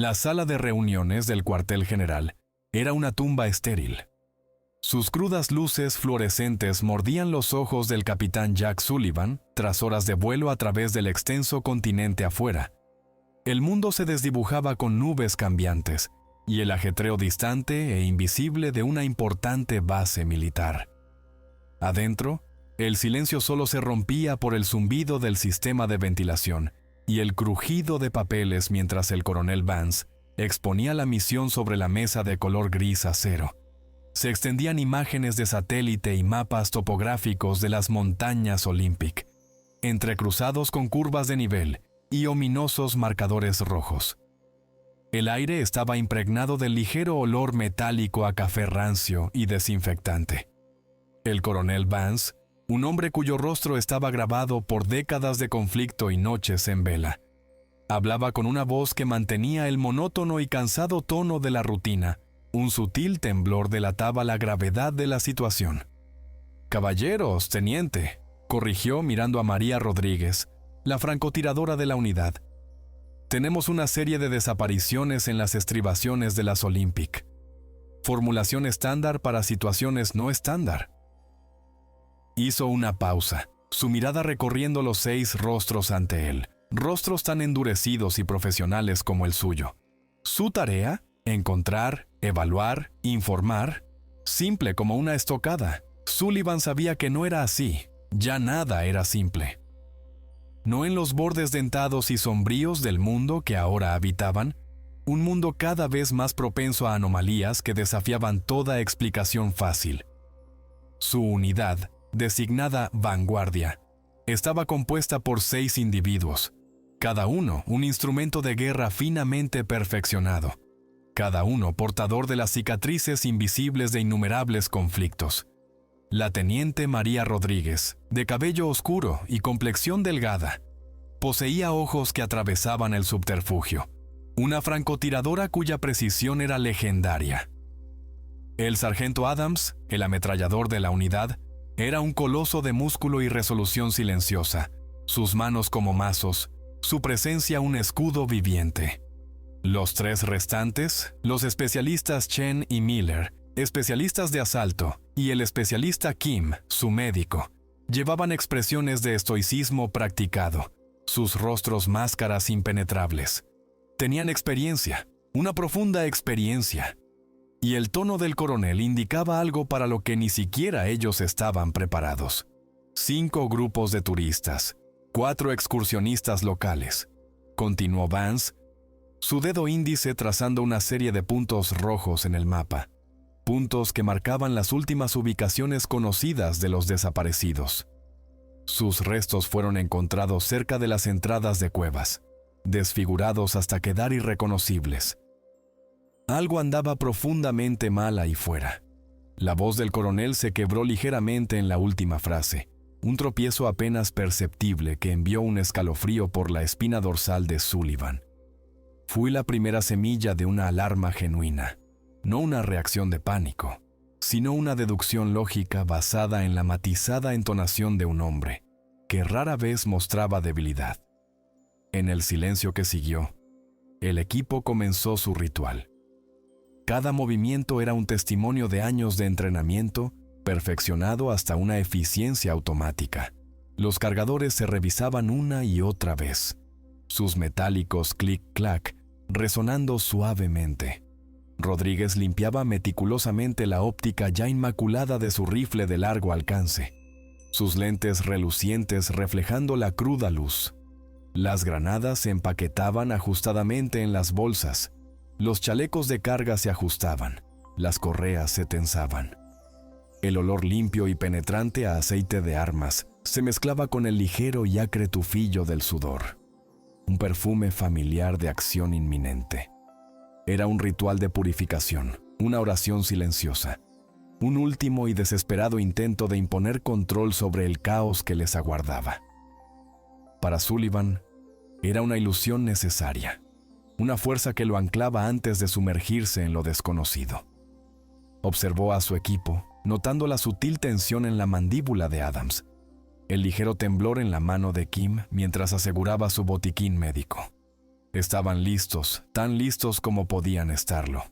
La sala de reuniones del cuartel general era una tumba estéril. Sus crudas luces fluorescentes mordían los ojos del capitán Jack Sullivan tras horas de vuelo a través del extenso continente afuera. El mundo se desdibujaba con nubes cambiantes y el ajetreo distante e invisible de una importante base militar. Adentro, el silencio solo se rompía por el zumbido del sistema de ventilación y el crujido de papeles mientras el coronel Vance exponía la misión sobre la mesa de color gris acero. Se extendían imágenes de satélite y mapas topográficos de las montañas Olympic, entrecruzados con curvas de nivel y ominosos marcadores rojos. El aire estaba impregnado del ligero olor metálico a café rancio y desinfectante. El coronel Vance, un hombre cuyo rostro estaba grabado por décadas de conflicto y noches en vela, hablaba con una voz que mantenía el monótono y cansado tono de la rutina. Un sutil temblor delataba la gravedad de la situación. «Caballeros, teniente», corrigió mirando a María Rodríguez, la francotiradora de la unidad. «Tenemos una serie de desapariciones en las estribaciones de las Olympic. Formulación estándar para situaciones no estándar». Hizo una pausa, su mirada recorriendo los 6 rostros ante él, rostros tan endurecidos y profesionales como el suyo. Su tarea, encontrar, evaluar, informar, simple como una estocada. Sullivan sabía que no era así, ya nada era simple. No en los bordes dentados y sombríos del mundo que ahora habitaban, un mundo cada vez más propenso a anomalías que desafiaban toda explicación fácil. Su unidad, designada Vanguardia, estaba compuesta por 6 individuos, cada uno un instrumento de guerra finamente perfeccionado, cada uno portador de las cicatrices invisibles de innumerables conflictos. La teniente María Rodríguez, de cabello oscuro y complexión delgada, poseía ojos que atravesaban el subterfugio, una francotiradora cuya precisión era legendaria. El sargento Adams, el ametrallador de la unidad, era un coloso de músculo y resolución silenciosa, sus manos como mazos, su presencia un escudo viviente. Los 3 restantes, los especialistas Chen y Miller, especialistas de asalto, y el especialista Kim, su médico, llevaban expresiones de estoicismo practicado, sus rostros máscaras impenetrables. Tenían experiencia, una profunda experiencia, y el tono del coronel indicaba algo para lo que ni siquiera ellos estaban preparados. 5 grupos de turistas, 4 excursionistas locales, continuó Vance, su dedo índice trazando una serie de puntos rojos en el mapa, puntos que marcaban las últimas ubicaciones conocidas de los desaparecidos. Sus restos fueron encontrados cerca de las entradas de cuevas, desfigurados hasta quedar irreconocibles. Algo andaba profundamente mal ahí fuera. La voz del coronel se quebró ligeramente en la última frase, un tropiezo apenas perceptible que envió un escalofrío por la espina dorsal de Sullivan. Fui la primera semilla de una alarma genuina, no una reacción de pánico, sino una deducción lógica basada en la matizada entonación de un hombre, que rara vez mostraba debilidad. En el silencio que siguió, el equipo comenzó su ritual. Cada movimiento era un testimonio de años de entrenamiento, perfeccionado hasta una eficiencia automática. Los cargadores se revisaban una y otra vez, sus metálicos clic-clac resonando suavemente. Rodríguez limpiaba meticulosamente la óptica ya inmaculada de su rifle de largo alcance, sus lentes relucientes reflejando la cruda luz. Las granadas se empaquetaban ajustadamente en las bolsas, los chalecos de carga se ajustaban, las correas se tensaban. El olor limpio y penetrante a aceite de armas se mezclaba con el ligero y acre tufillo del sudor, un perfume familiar de acción inminente. Era un ritual de purificación, una oración silenciosa, un último y desesperado intento de imponer control sobre el caos que les aguardaba. Para Sullivan, era una ilusión necesaria, una fuerza que lo anclaba antes de sumergirse en lo desconocido. Observó a su equipo, notando la sutil tensión en la mandíbula de Adams, el ligero temblor en la mano de Kim mientras aseguraba su botiquín médico. Estaban listos, tan listos como podían estarlo.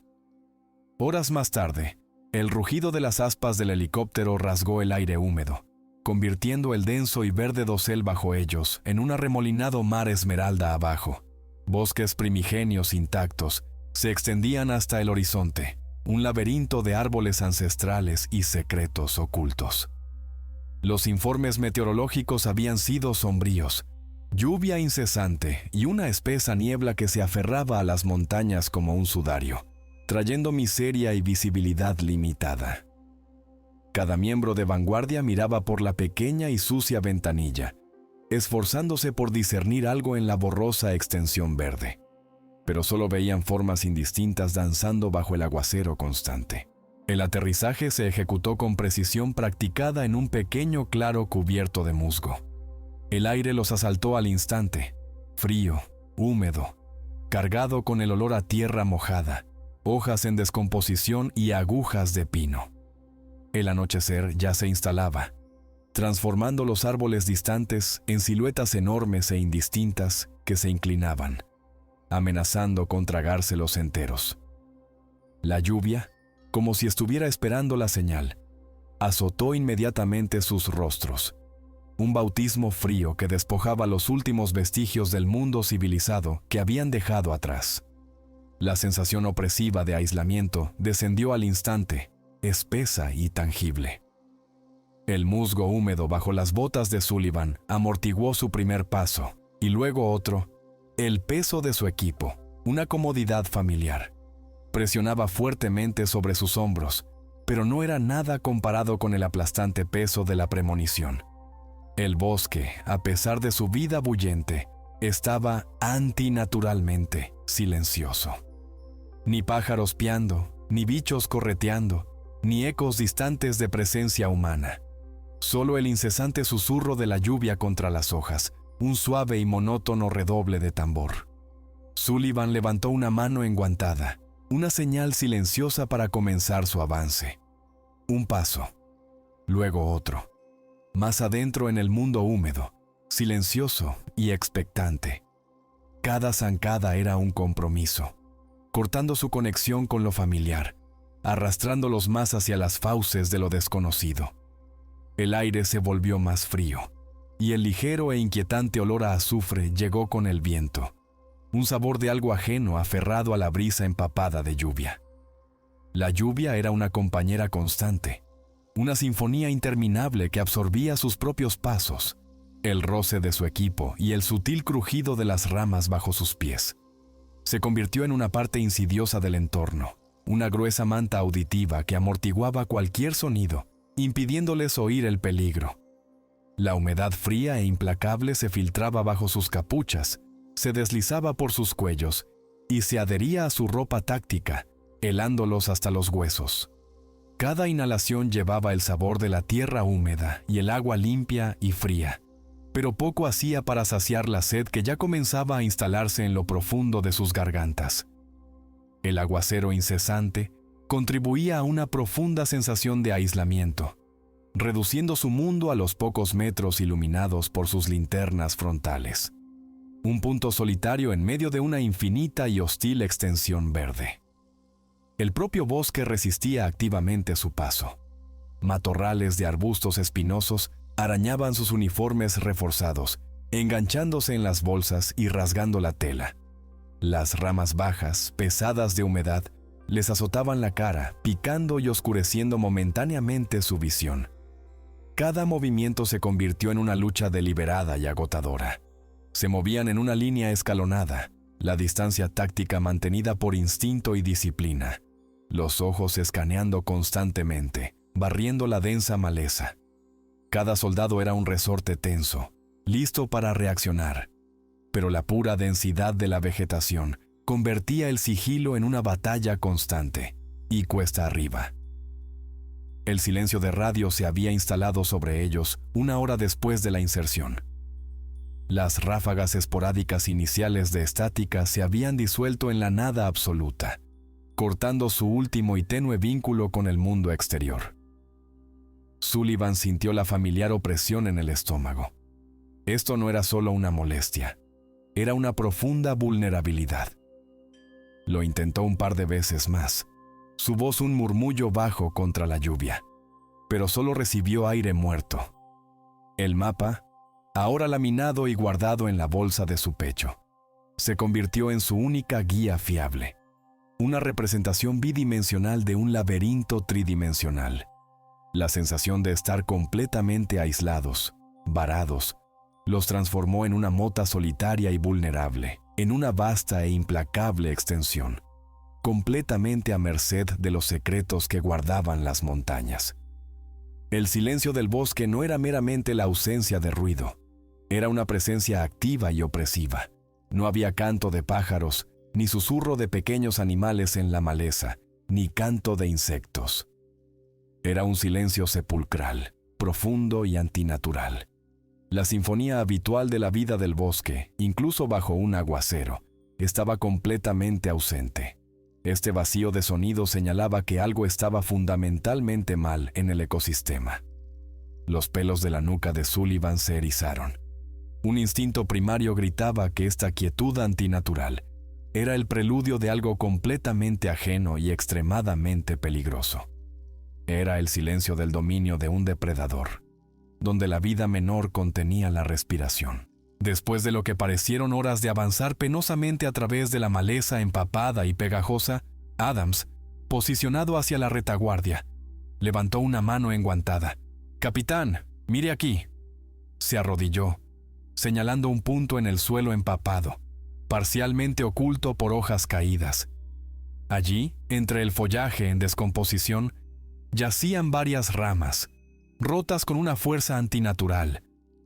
Horas más tarde, el rugido de las aspas del helicóptero rasgó el aire húmedo, convirtiendo el denso y verde dosel bajo ellos en un arremolinado mar esmeralda abajo. Bosques primigenios intactos se extendían hasta el horizonte, un laberinto de árboles ancestrales y secretos ocultos. Los informes meteorológicos habían sido sombríos, lluvia incesante y una espesa niebla que se aferraba a las montañas como un sudario, trayendo miseria y visibilidad limitada. Cada miembro de vanguardia miraba por la pequeña y sucia ventanilla, esforzándose por discernir algo en la borrosa extensión verde, pero solo veían formas indistintas danzando bajo el aguacero constante. El aterrizaje se ejecutó con precisión practicada en un pequeño claro cubierto de musgo. El aire los asaltó al instante, frío, húmedo, cargado con el olor a tierra mojada, hojas en descomposición y agujas de pino. El anochecer ya se instalaba, transformando los árboles distantes en siluetas enormes e indistintas que se inclinaban, amenazando con tragárselos enteros. La lluvia, como si estuviera esperando la señal, azotó inmediatamente sus rostros. Un bautismo frío que despojaba los últimos vestigios del mundo civilizado que habían dejado atrás. La sensación opresiva de aislamiento descendió al instante, espesa y tangible. El musgo húmedo bajo las botas de Sullivan amortiguó su primer paso, y luego otro. El peso de su equipo, una comodidad familiar, presionaba fuertemente sobre sus hombros, pero no era nada comparado con el aplastante peso de la premonición. El bosque, a pesar de su vida bullente, estaba antinaturalmente silencioso. Ni pájaros piando, ni bichos correteando, ni ecos distantes de presencia humana. Solo el incesante susurro de la lluvia contra las hojas, un suave y monótono redoble de tambor. Sullivan levantó una mano enguantada, una señal silenciosa para comenzar su avance. Un paso, luego otro. Más adentro en el mundo húmedo, silencioso y expectante. Cada zancada era un compromiso, cortando su conexión con lo familiar, arrastrándolos más hacia las fauces de lo desconocido. El aire se volvió más frío, y el ligero e inquietante olor a azufre llegó con el viento, un sabor de algo ajeno aferrado a la brisa empapada de lluvia. La lluvia era una compañera constante, una sinfonía interminable que absorbía sus propios pasos, el roce de su equipo y el sutil crujido de las ramas bajo sus pies. Se convirtió en una parte insidiosa del entorno, una gruesa manta auditiva que amortiguaba cualquier sonido, impidiéndoles oír el peligro. La humedad fría e implacable se filtraba bajo sus capuchas, se deslizaba por sus cuellos y se adhería a su ropa táctica, helándolos hasta los huesos. Cada inhalación llevaba el sabor de la tierra húmeda y el agua limpia y fría, pero poco hacía para saciar la sed que ya comenzaba a instalarse en lo profundo de sus gargantas. El aguacero incesante contribuía a una profunda sensación de aislamiento, reduciendo su mundo a los pocos metros iluminados por sus linternas frontales. Un punto solitario en medio de una infinita y hostil extensión verde. El propio bosque resistía activamente su paso. Matorrales de arbustos espinosos arañaban sus uniformes reforzados, enganchándose en las bolsas y rasgando la tela. Las ramas bajas, pesadas de humedad, les azotaban la cara, picando y oscureciendo momentáneamente su visión. Cada movimiento se convirtió en una lucha deliberada y agotadora. Se movían en una línea escalonada, la distancia táctica mantenida por instinto y disciplina, los ojos escaneando constantemente, barriendo la densa maleza. Cada soldado era un resorte tenso, listo para reaccionar, pero la pura densidad de la vegetación convertía el sigilo en una batalla constante, y cuesta arriba. El silencio de radio se había instalado sobre ellos una hora después de la inserción. Las ráfagas esporádicas iniciales de estática se habían disuelto en la nada absoluta, cortando su último y tenue vínculo con el mundo exterior. Sullivan sintió la familiar opresión en el estómago. Esto no era solo una molestia. era una profunda vulnerabilidad. Lo intentó un par de veces más, su voz un murmullo bajo contra la lluvia, pero solo recibió aire muerto. El mapa, ahora laminado y guardado en la bolsa de su pecho, se convirtió en su única guía fiable, una representación bidimensional de un laberinto tridimensional. La sensación de estar completamente aislados, varados, los transformó en una mota solitaria y vulnerable, en una vasta e implacable extensión, completamente a merced de los secretos que guardaban las montañas. El silencio del bosque no era meramente la ausencia de ruido, era una presencia activa y opresiva. No había canto de pájaros, ni susurro de pequeños animales en la maleza, ni canto de insectos. Era un silencio sepulcral, profundo y antinatural. La sinfonía habitual de la vida del bosque, incluso bajo un aguacero, estaba completamente ausente. Este vacío de sonido señalaba que algo estaba fundamentalmente mal en el ecosistema. Los pelos de la nuca de Sullivan se erizaron. Un instinto primario gritaba que esta quietud antinatural era el preludio de algo completamente ajeno y extremadamente peligroso. Era el silencio del dominio de un depredador, donde la vida menor contenía la respiración. Después de lo que parecieron horas de avanzar penosamente a través de la maleza empapada y pegajosa, Adams, posicionado hacia la retaguardia, levantó una mano enguantada. «Capitán, mire aquí». Se arrodilló, señalando un punto en el suelo empapado, parcialmente oculto por hojas caídas. Allí, entre el follaje en descomposición, yacían varias ramas, rotas con una fuerza antinatural,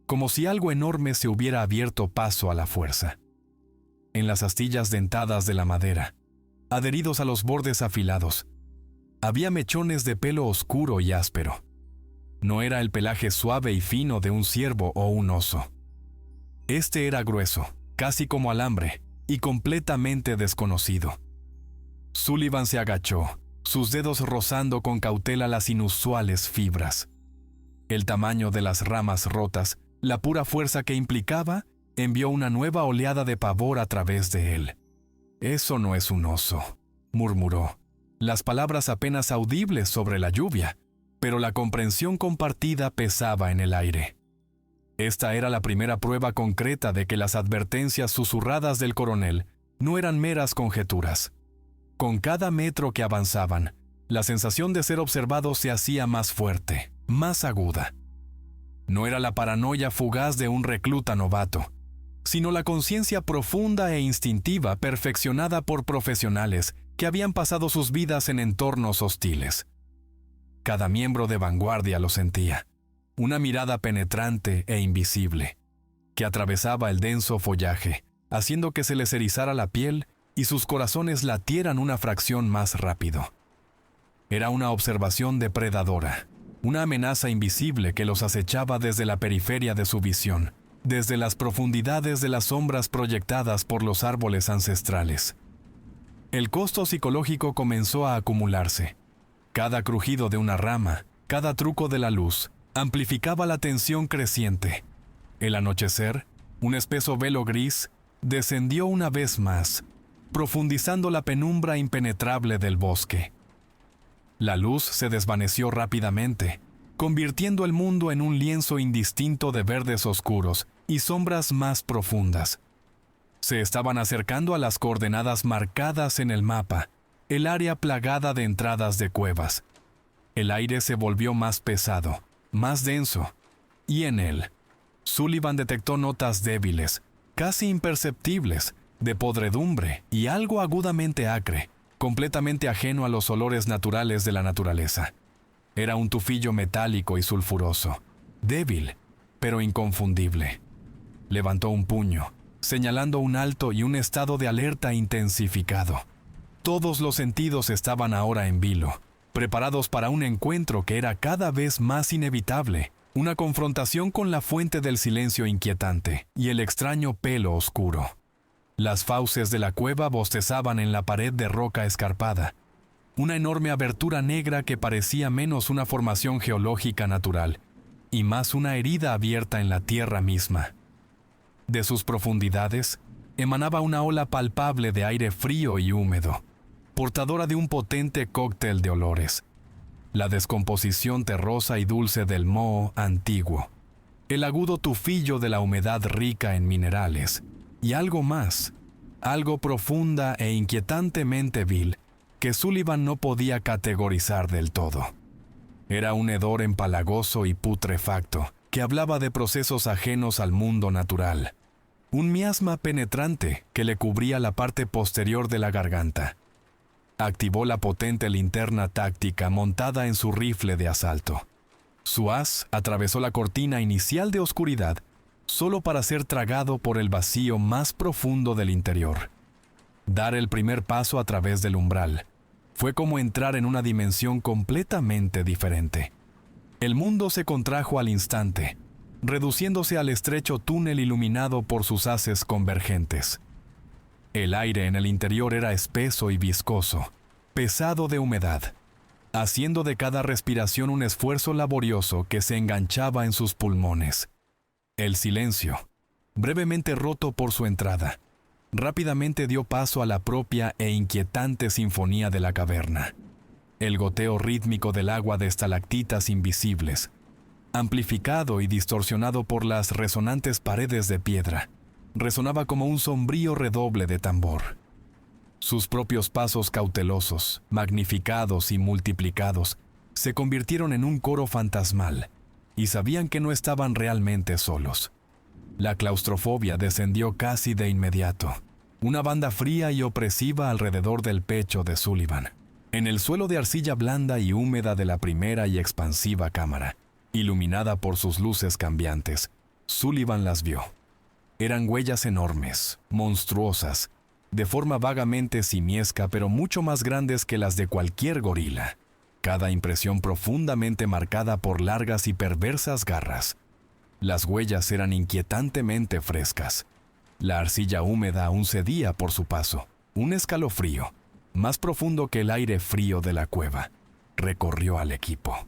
como si algo enorme se hubiera abierto paso a la fuerza. En las astillas dentadas de la madera, adheridos a los bordes afilados, había mechones de pelo oscuro y áspero. No era el pelaje suave y fino de un ciervo o un oso. Este era grueso, casi como alambre, y completamente desconocido. Sullivan se agachó, sus dedos rozando con cautela las inusuales fibras. El tamaño de las ramas rotas, la pura fuerza que implicaba, envió una nueva oleada de pavor a través de él. «Eso no es un oso», murmuró, las palabras apenas audibles sobre la lluvia, pero la comprensión compartida pesaba en el aire. Esta era la primera prueba concreta de que las advertencias susurradas del coronel no eran meras conjeturas. Con cada metro que avanzaban, la sensación de ser observados se hacía más fuerte, más aguda. No era la paranoia fugaz de un recluta novato, sino la conciencia profunda e instintiva perfeccionada por profesionales que habían pasado sus vidas en entornos hostiles. Cada miembro de vanguardia lo sentía, una mirada penetrante e invisible, que atravesaba el denso follaje, haciendo que se les erizara la piel y sus corazones latieran una fracción más rápido. Era una observación depredadora, una amenaza invisible que los acechaba desde la periferia de su visión, desde las profundidades de las sombras proyectadas por los árboles ancestrales. El costo psicológico comenzó a acumularse. Cada crujido de una rama, cada truco de la luz, amplificaba la tensión creciente. El anochecer, un espeso velo gris, descendió una vez más, profundizando la penumbra impenetrable del bosque. La luz se desvaneció rápidamente, convirtiendo el mundo en un lienzo indistinto de verdes oscuros y sombras más profundas. Se estaban acercando a las coordenadas marcadas en el mapa, el área plagada de entradas de cuevas. El aire se volvió más pesado, más denso, y en él, Sullivan detectó notas débiles, casi imperceptibles, de podredumbre y algo agudamente acre, completamente ajeno a los olores naturales de la naturaleza. Era un tufillo metálico y sulfuroso, débil, pero inconfundible. Levantó un puño, señalando un alto y un estado de alerta intensificado. Todos los sentidos estaban ahora en vilo, preparados para un encuentro que era cada vez más inevitable, una confrontación con la fuente del silencio inquietante y el extraño pelo oscuro. Las fauces de la cueva bostezaban en la pared de roca escarpada, una enorme abertura negra que parecía menos una formación geológica natural y más una herida abierta en la tierra misma. De sus profundidades, emanaba una ola palpable de aire frío y húmedo, portadora de un potente cóctel de olores. La descomposición terrosa y dulce del moho antiguo, el agudo tufillo de la humedad rica en minerales, y algo más, algo profunda e inquietantemente vil, que Sullivan no podía categorizar del todo. Era un hedor empalagoso y putrefacto, que hablaba de procesos ajenos al mundo natural. Un miasma penetrante que le cubría la parte posterior de la garganta. Activó la potente linterna táctica montada en su rifle de asalto. Su haz atravesó la cortina inicial de oscuridad, solo para ser tragado por el vacío más profundo del interior. Dar el primer paso a través del umbral fue como entrar en una dimensión completamente diferente. El mundo se contrajo al instante, reduciéndose al estrecho túnel iluminado por sus haces convergentes. El aire en el interior era espeso y viscoso, pesado de humedad, haciendo de cada respiración un esfuerzo laborioso que se enganchaba en sus pulmones. El silencio, brevemente roto por su entrada, rápidamente dio paso a la propia e inquietante sinfonía de la caverna. El goteo rítmico del agua de estalactitas invisibles, amplificado y distorsionado por las resonantes paredes de piedra, resonaba como un sombrío redoble de tambor. Sus propios pasos cautelosos, magnificados y multiplicados, se convirtieron en un coro fantasmal, y sabían que no estaban realmente solos. La claustrofobia descendió casi de inmediato, una banda fría y opresiva alrededor del pecho de Sullivan. En el suelo de arcilla blanda y húmeda de la primera y expansiva cámara, iluminada por sus luces cambiantes, Sullivan las vio. Eran huellas enormes, monstruosas, de forma vagamente simiesca pero mucho más grandes que las de cualquier gorila. Cada impresión profundamente marcada por largas y perversas garras. Las huellas eran inquietantemente frescas. La arcilla húmeda aún cedía por su paso. Un escalofrío, más profundo que el aire frío de la cueva, recorrió al equipo.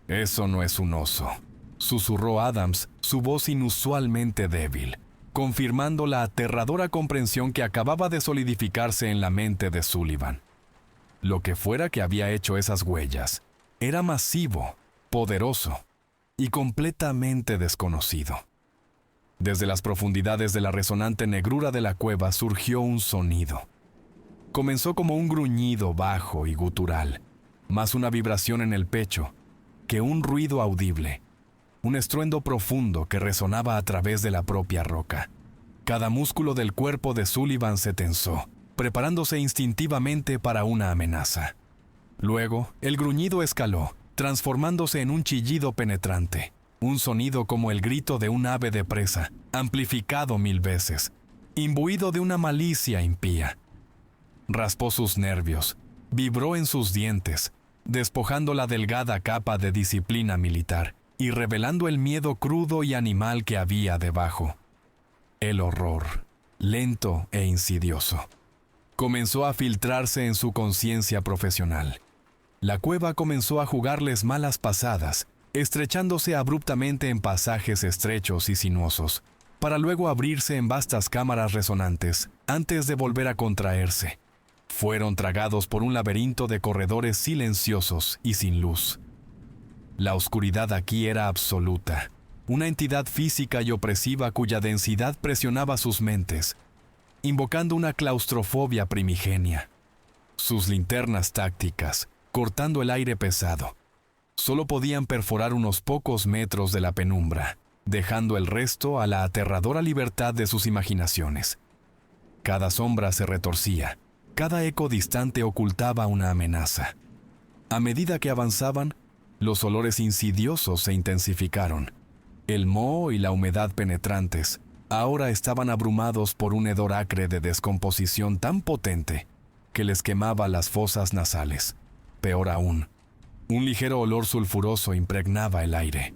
«Eso no es un oso», susurró Adams, su voz inusualmente débil, confirmando la aterradora comprensión que acababa de solidificarse en la mente de Sullivan. Lo que fuera que había hecho esas huellas, era masivo, poderoso y completamente desconocido. Desde las profundidades de la resonante negrura de la cueva surgió un sonido. Comenzó como un gruñido bajo y gutural, más una vibración en el pecho que un ruido audible, un estruendo profundo que resonaba a través de la propia roca. Cada músculo del cuerpo de Sullivan se tensó, preparándose instintivamente para una amenaza. Luego, el gruñido escaló, transformándose en un chillido penetrante, un sonido como el grito de un ave de presa, amplificado 1000 veces, imbuido de una malicia impía. Raspó sus nervios, vibró en sus dientes, despojando la delgada capa de disciplina militar y revelando el miedo crudo y animal que había debajo. El horror, lento e insidioso, comenzó a filtrarse en su conciencia profesional. La cueva comenzó a jugarles malas pasadas, estrechándose abruptamente en pasajes estrechos y sinuosos, para luego abrirse en vastas cámaras resonantes, antes de volver a contraerse. Fueron tragados por un laberinto de corredores silenciosos y sin luz. La oscuridad aquí era absoluta, una entidad física y opresiva cuya densidad presionaba sus mentes, invocando una claustrofobia primigenia. Sus linternas tácticas, cortando el aire pesado, solo podían perforar unos pocos metros de la penumbra, dejando el resto a la aterradora libertad de sus imaginaciones. Cada sombra se retorcía, cada eco distante ocultaba una amenaza. A medida que avanzaban, los olores insidiosos se intensificaron. El moho y la humedad penetrantes ahora estaban abrumados por un hedor acre de descomposición tan potente que les quemaba las fosas nasales. Peor aún, un ligero olor sulfuroso impregnaba el aire.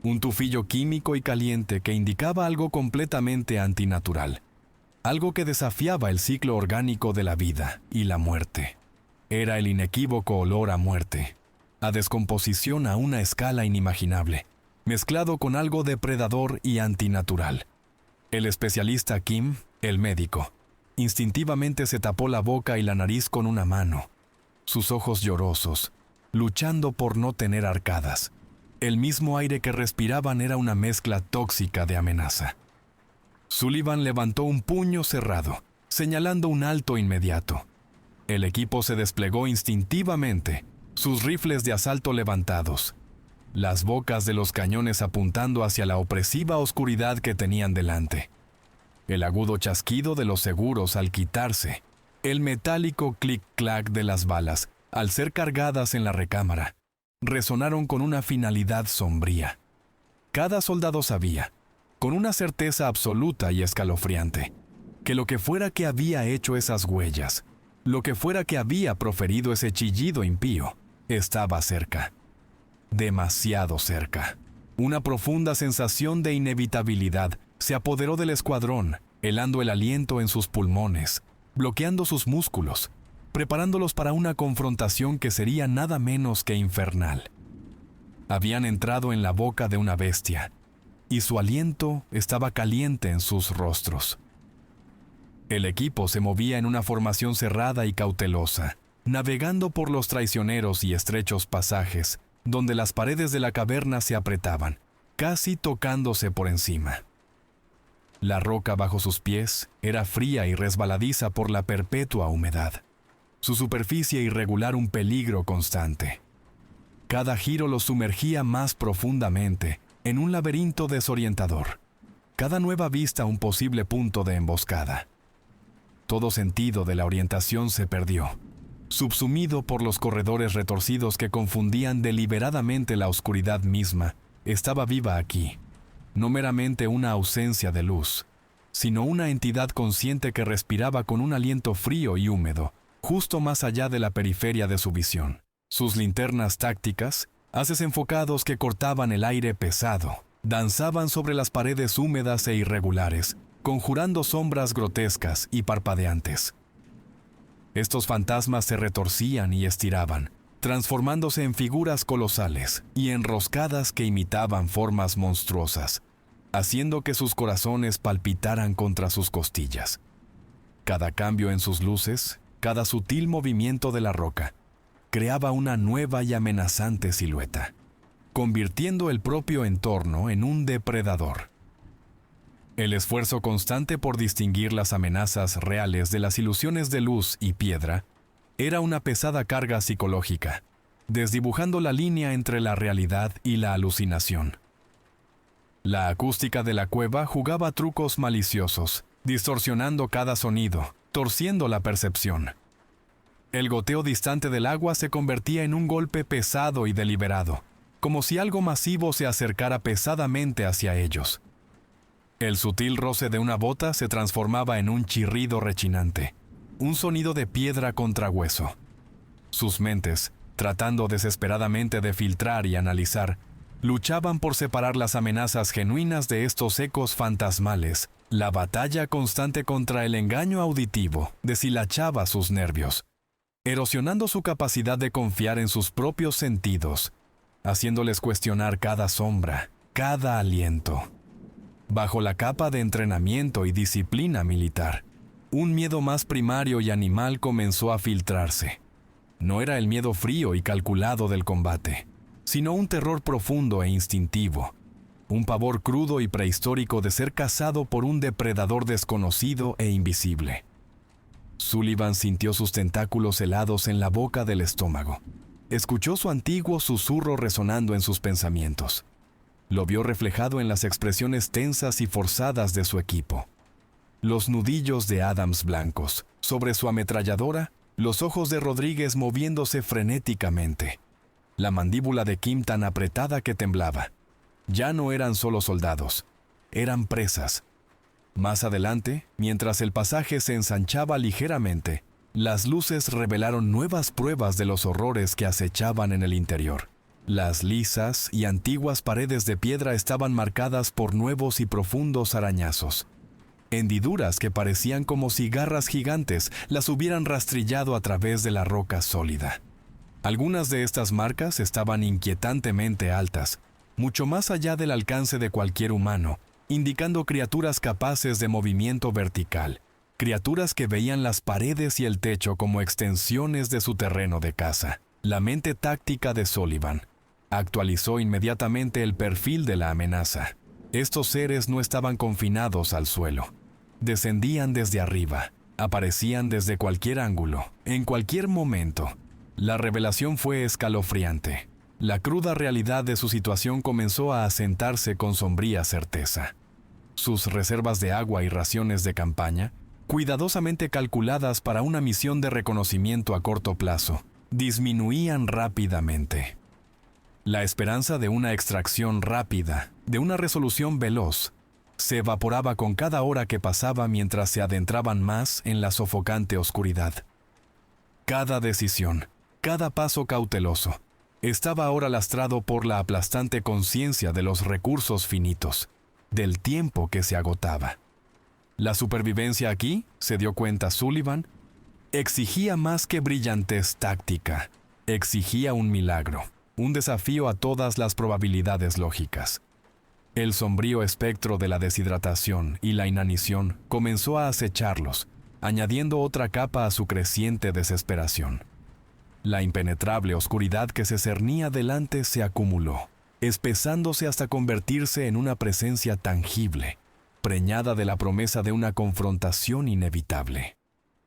Un tufillo químico y caliente que indicaba algo completamente antinatural. Algo que desafiaba el ciclo orgánico de la vida y la muerte. Era el inequívoco olor a muerte, a descomposición a una escala inimaginable, mezclado con algo depredador y antinatural. El especialista Kim El médico instintivamente se tapó la boca y la nariz con una mano, sus ojos llorosos, luchando por no tener arcadas. El mismo aire que respiraban era una mezcla tóxica de amenaza. Sullivan levantó un puño cerrado, señalando un alto inmediato. El equipo se desplegó instintivamente, sus rifles de asalto levantados, las bocas de los cañones apuntando hacia la opresiva oscuridad que tenían delante. El agudo chasquido de los seguros al quitarse, el metálico clic-clac de las balas al ser cargadas en la recámara, resonaron con una finalidad sombría. Cada soldado sabía, con una certeza absoluta y escalofriante, que lo que fuera que había hecho esas huellas, lo que fuera que había proferido ese chillido impío, estaba cerca. Demasiado cerca. Una profunda sensación de inevitabilidad se apoderó del escuadrón, helando el aliento en sus pulmones, bloqueando sus músculos, preparándolos para una confrontación que sería nada menos que infernal. Habían entrado en la boca de una bestia, y su aliento estaba caliente en sus rostros. El equipo se movía en una formación cerrada y cautelosa, navegando por los traicioneros y estrechos pasajes, donde las paredes de la caverna se apretaban, casi tocándose por encima. La roca bajo sus pies era fría y resbaladiza por la perpetua humedad. Su superficie irregular un peligro constante. Cada giro los sumergía más profundamente en un laberinto desorientador. Cada nueva vista un posible punto de emboscada. Todo sentido de la orientación se perdió, subsumido por los corredores retorcidos que confundían deliberadamente la oscuridad misma. Estaba viva aquí, no meramente una ausencia de luz, sino una entidad consciente que respiraba con un aliento frío y húmedo, justo más allá de la periferia de su visión. Sus linternas tácticas, haces enfocados que cortaban el aire pesado, danzaban sobre las paredes húmedas e irregulares, conjurando sombras grotescas y parpadeantes. Estos fantasmas se retorcían y estiraban, transformándose en figuras colosales y enroscadas que imitaban formas monstruosas, haciendo que sus corazones palpitaran contra sus costillas. Cada cambio en sus luces, cada sutil movimiento de la roca, creaba una nueva y amenazante silueta, convirtiendo el propio entorno en un depredador. El esfuerzo constante por distinguir las amenazas reales de las ilusiones de luz y piedra era una pesada carga psicológica, desdibujando la línea entre la realidad y la alucinación. La acústica de la cueva jugaba trucos maliciosos, distorsionando cada sonido, torciendo la percepción. El goteo distante del agua se convertía en un golpe pesado y deliberado, como si algo masivo se acercara pesadamente hacia ellos. El sutil roce de una bota se transformaba en un chirrido rechinante, un sonido de piedra contra hueso. Sus mentes, tratando desesperadamente de filtrar y analizar, luchaban por separar las amenazas genuinas de estos ecos fantasmales. La batalla constante contra el engaño auditivo deshilachaba sus nervios, erosionando su capacidad de confiar en sus propios sentidos, haciéndoles cuestionar cada sombra, cada aliento. Bajo la capa de entrenamiento y disciplina militar, un miedo más primario y animal comenzó a filtrarse. No era el miedo frío y calculado del combate, sino un terror profundo e instintivo, un pavor crudo y prehistórico de ser cazado por un depredador desconocido e invisible. Sullivan sintió sus tentáculos helados en la boca del estómago. Escuchó su antiguo susurro resonando en sus pensamientos. Lo vio reflejado en las expresiones tensas y forzadas de su equipo. Los nudillos de Adams blancos, sobre su ametralladora, los ojos de Rodríguez moviéndose frenéticamente. La mandíbula de Kim tan apretada que temblaba. Ya no eran solo soldados, eran presas. Más adelante, mientras el pasaje se ensanchaba ligeramente, las luces revelaron nuevas pruebas de los horrores que acechaban en el interior. Las lisas y antiguas paredes de piedra estaban marcadas por nuevos y profundos arañazos. Hendiduras que parecían como si garras gigantes las hubieran rastrillado a través de la roca sólida. Algunas de estas marcas estaban inquietantemente altas, mucho más allá del alcance de cualquier humano, indicando criaturas capaces de movimiento vertical, criaturas que veían las paredes y el techo como extensiones de su terreno de caza. La mente táctica de Sullivan actualizó inmediatamente el perfil de la amenaza. Estos seres no estaban confinados al suelo. Descendían desde arriba, aparecían desde cualquier ángulo, en cualquier momento. La revelación fue escalofriante. La cruda realidad de su situación comenzó a asentarse con sombría certeza. Sus reservas de agua y raciones de campaña, cuidadosamente calculadas para una misión de reconocimiento a corto plazo, disminuían rápidamente. La esperanza de una extracción rápida, de una resolución veloz, se evaporaba con cada hora que pasaba mientras se adentraban más en la sofocante oscuridad. Cada decisión, cada paso cauteloso, estaba ahora lastrado por la aplastante conciencia de los recursos finitos, del tiempo que se agotaba. La supervivencia aquí, se dio cuenta Sullivan, exigía más que brillantez táctica, exigía un milagro, un desafío a todas las probabilidades lógicas. El sombrío espectro de la deshidratación y la inanición comenzó a acecharlos, añadiendo otra capa a su creciente desesperación. La impenetrable oscuridad que se cernía delante se acumuló, espesándose hasta convertirse en una presencia tangible, preñada de la promesa de una confrontación inevitable.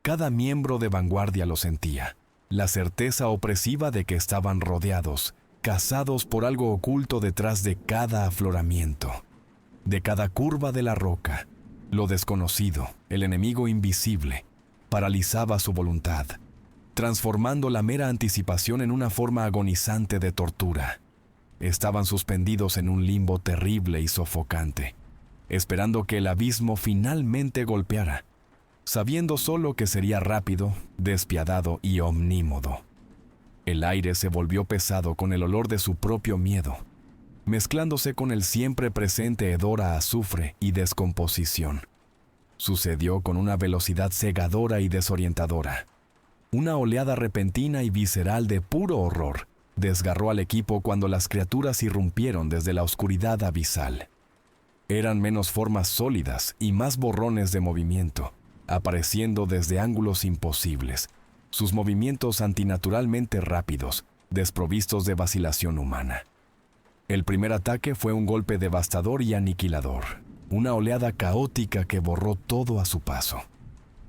Cada miembro de vanguardia lo sentía, la certeza opresiva de que estaban rodeados, cazados por algo oculto detrás de cada afloramiento, de cada curva de la roca. Lo desconocido, el enemigo invisible, paralizaba su voluntad, transformando la mera anticipación en una forma agonizante de tortura. Estaban suspendidos en un limbo terrible y sofocante, esperando que el abismo finalmente golpeara, sabiendo solo que sería rápido, despiadado y omnímodo. El aire se volvió pesado con el olor de su propio miedo, mezclándose con el siempre presente hedor a azufre y descomposición. Sucedió con una velocidad cegadora y desorientadora. Una oleada repentina y visceral de puro horror desgarró al equipo cuando las criaturas irrumpieron desde la oscuridad abisal. Eran menos formas sólidas y más borrones de movimiento, apareciendo desde ángulos imposibles, sus movimientos antinaturalmente rápidos, desprovistos de vacilación humana. El primer ataque fue un golpe devastador y aniquilador, una oleada caótica que borró todo a su paso.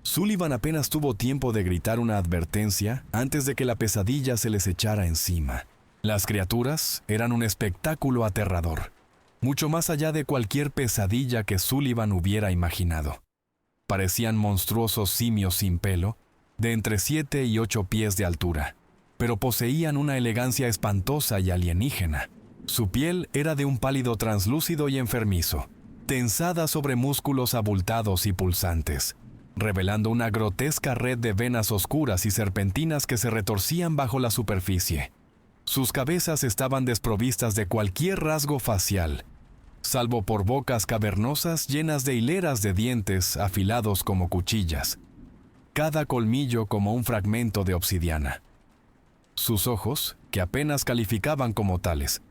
Sullivan apenas tuvo tiempo de gritar una advertencia antes de que la pesadilla se les echara encima. Las criaturas eran un espectáculo aterrador, mucho más allá de cualquier pesadilla que Sullivan hubiera imaginado. Parecían monstruosos simios sin pelo, de entre 7 y 8 pies de altura, pero poseían una elegancia espantosa y alienígena. Su piel era de un pálido translúcido y enfermizo, tensada sobre músculos abultados y pulsantes, revelando una grotesca red de venas oscuras y serpentinas que se retorcían bajo la superficie. Sus cabezas estaban desprovistas de cualquier rasgo facial, salvo por bocas cavernosas llenas de hileras de dientes afilados como cuchillas, cada colmillo como un fragmento de obsidiana. Sus ojos, que apenas calificaban como tales,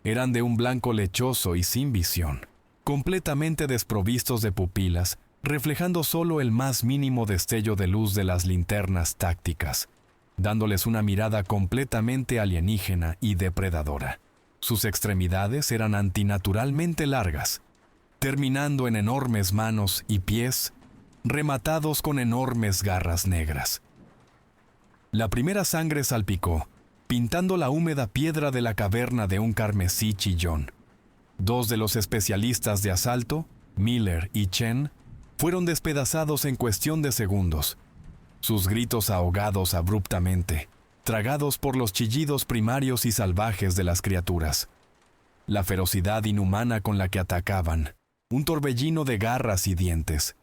eran de un blanco lechoso y sin visión, completamente desprovistos de pupilas, reflejando solo el más mínimo destello de luz de las linternas tácticas, dándoles una mirada completamente alienígena y depredadora. Sus extremidades eran antinaturalmente largas, terminando en enormes manos y pies rematados con enormes garras negras. La primera sangre salpicó, pintando la húmeda piedra de la caverna de un carmesí chillón. Dos de los especialistas de asalto, Miller y Chen, fueron despedazados en cuestión de segundos, sus gritos ahogados abruptamente, tragados por los chillidos primarios y salvajes de las criaturas. La ferocidad inhumana con la que atacaban, un torbellino de garras y dientes,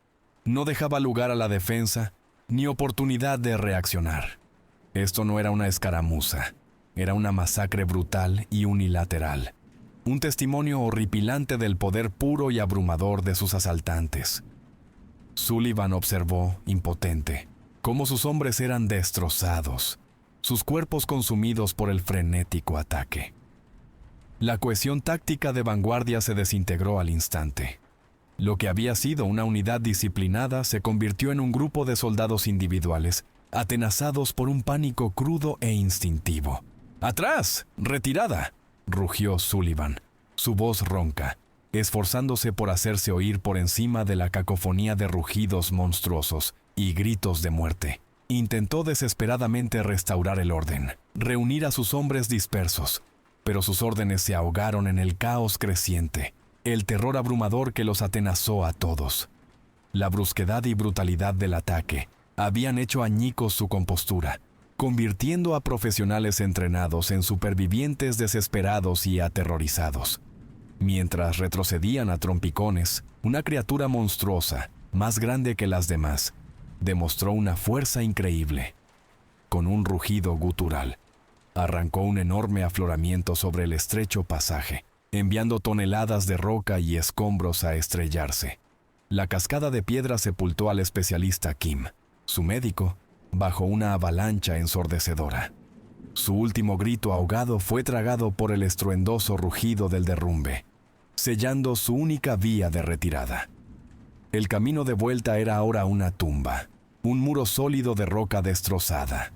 no dejaba lugar a la defensa ni oportunidad de reaccionar. Esto no era una escaramuza, era una masacre brutal y unilateral, un testimonio horripilante del poder puro y abrumador de sus asaltantes. Sullivan observó, impotente, cómo sus hombres eran destrozados, sus cuerpos consumidos por el frenético ataque. La cohesión táctica de vanguardia se desintegró al instante. Lo que había sido una unidad disciplinada se convirtió en un grupo de soldados individuales, atenazados por un pánico crudo e instintivo. ¡Atrás! ¡Retirada!, rugió Sullivan, su voz ronca, esforzándose por hacerse oír por encima de la cacofonía de rugidos monstruosos y gritos de muerte. Intentó desesperadamente restaurar el orden, reunir a sus hombres dispersos, pero sus órdenes se ahogaron en el caos creciente, el terror abrumador que los atenazó a todos. La brusquedad y brutalidad del ataque habían hecho añicos su compostura, convirtiendo a profesionales entrenados en supervivientes desesperados y aterrorizados. Mientras retrocedían a trompicones, una criatura monstruosa, más grande que las demás, demostró una fuerza increíble. Con un rugido gutural, arrancó un enorme afloramiento sobre el estrecho pasaje, enviando toneladas de roca y escombros a estrellarse. La cascada de piedra sepultó al especialista Kim, su médico, bajo una avalancha ensordecedora. Su último grito ahogado fue tragado por el estruendoso rugido del derrumbe, sellando su única vía de retirada. El camino de vuelta era ahora una tumba, un muro sólido de roca destrozada.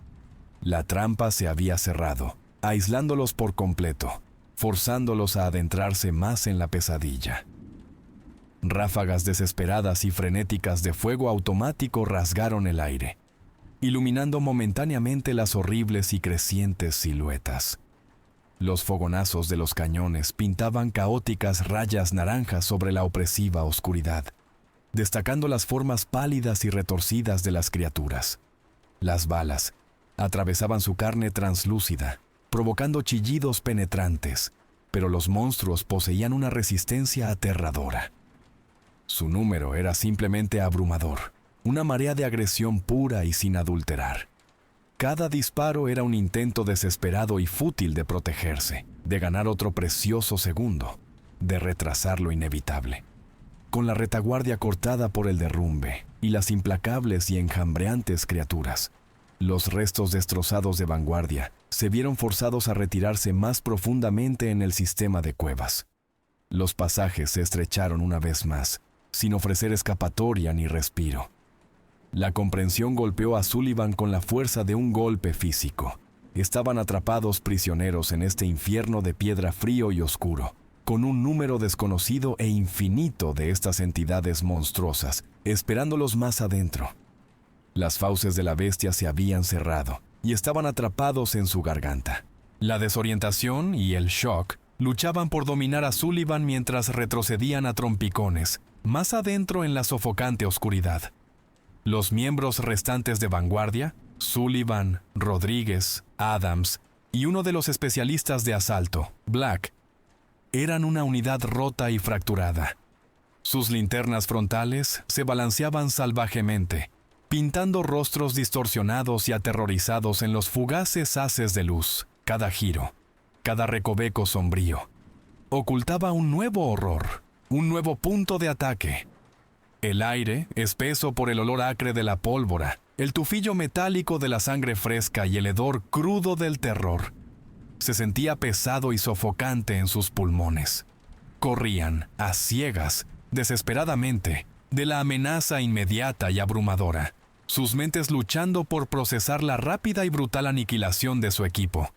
La trampa se había cerrado, aislándolos por completo, forzándolos a adentrarse más en la pesadilla. Ráfagas desesperadas y frenéticas de fuego automático rasgaron el aire, iluminando momentáneamente las horribles y crecientes siluetas. Los fogonazos de los cañones pintaban caóticas rayas naranjas sobre la opresiva oscuridad, destacando las formas pálidas y retorcidas de las criaturas. Las balas atravesaban su carne translúcida, provocando chillidos penetrantes, pero los monstruos poseían una resistencia aterradora. Su número era simplemente abrumador, una marea de agresión pura y sin adulterar. Cada disparo era un intento desesperado y fútil de protegerse, de ganar otro precioso segundo, de retrasar lo inevitable. Con la retaguardia cortada por el derrumbe y las implacables y enjambreantes criaturas, los restos destrozados de vanguardia se vieron forzados a retirarse más profundamente en el sistema de cuevas. Los pasajes se estrecharon una vez más, sin ofrecer escapatoria ni respiro. La comprensión golpeó a Sullivan con la fuerza de un golpe físico. Estaban atrapados prisioneros en este infierno de piedra frío y oscuro, con un número desconocido e infinito de estas entidades monstruosas, esperándolos más adentro. Las fauces de la bestia se habían cerrado y estaban atrapados en su garganta. La desorientación y el shock luchaban por dominar a Sullivan mientras retrocedían a trompicones, más adentro en la sofocante oscuridad. Los miembros restantes de vanguardia, Sullivan, Rodríguez, Adams y uno de los especialistas de asalto, Black, eran una unidad rota y fracturada. Sus linternas frontales se balanceaban salvajemente, pintando rostros distorsionados y aterrorizados en los fugaces haces de luz. Cada giro, cada recoveco sombrío, ocultaba un nuevo horror, un nuevo punto de ataque. El aire, espeso por el olor acre de la pólvora, el tufillo metálico de la sangre fresca y el hedor crudo del terror, se sentía pesado y sofocante en sus pulmones. Corrían, a ciegas, desesperadamente, de la amenaza inmediata y abrumadora, sus mentes luchando por procesar la rápida y brutal aniquilación de su equipo.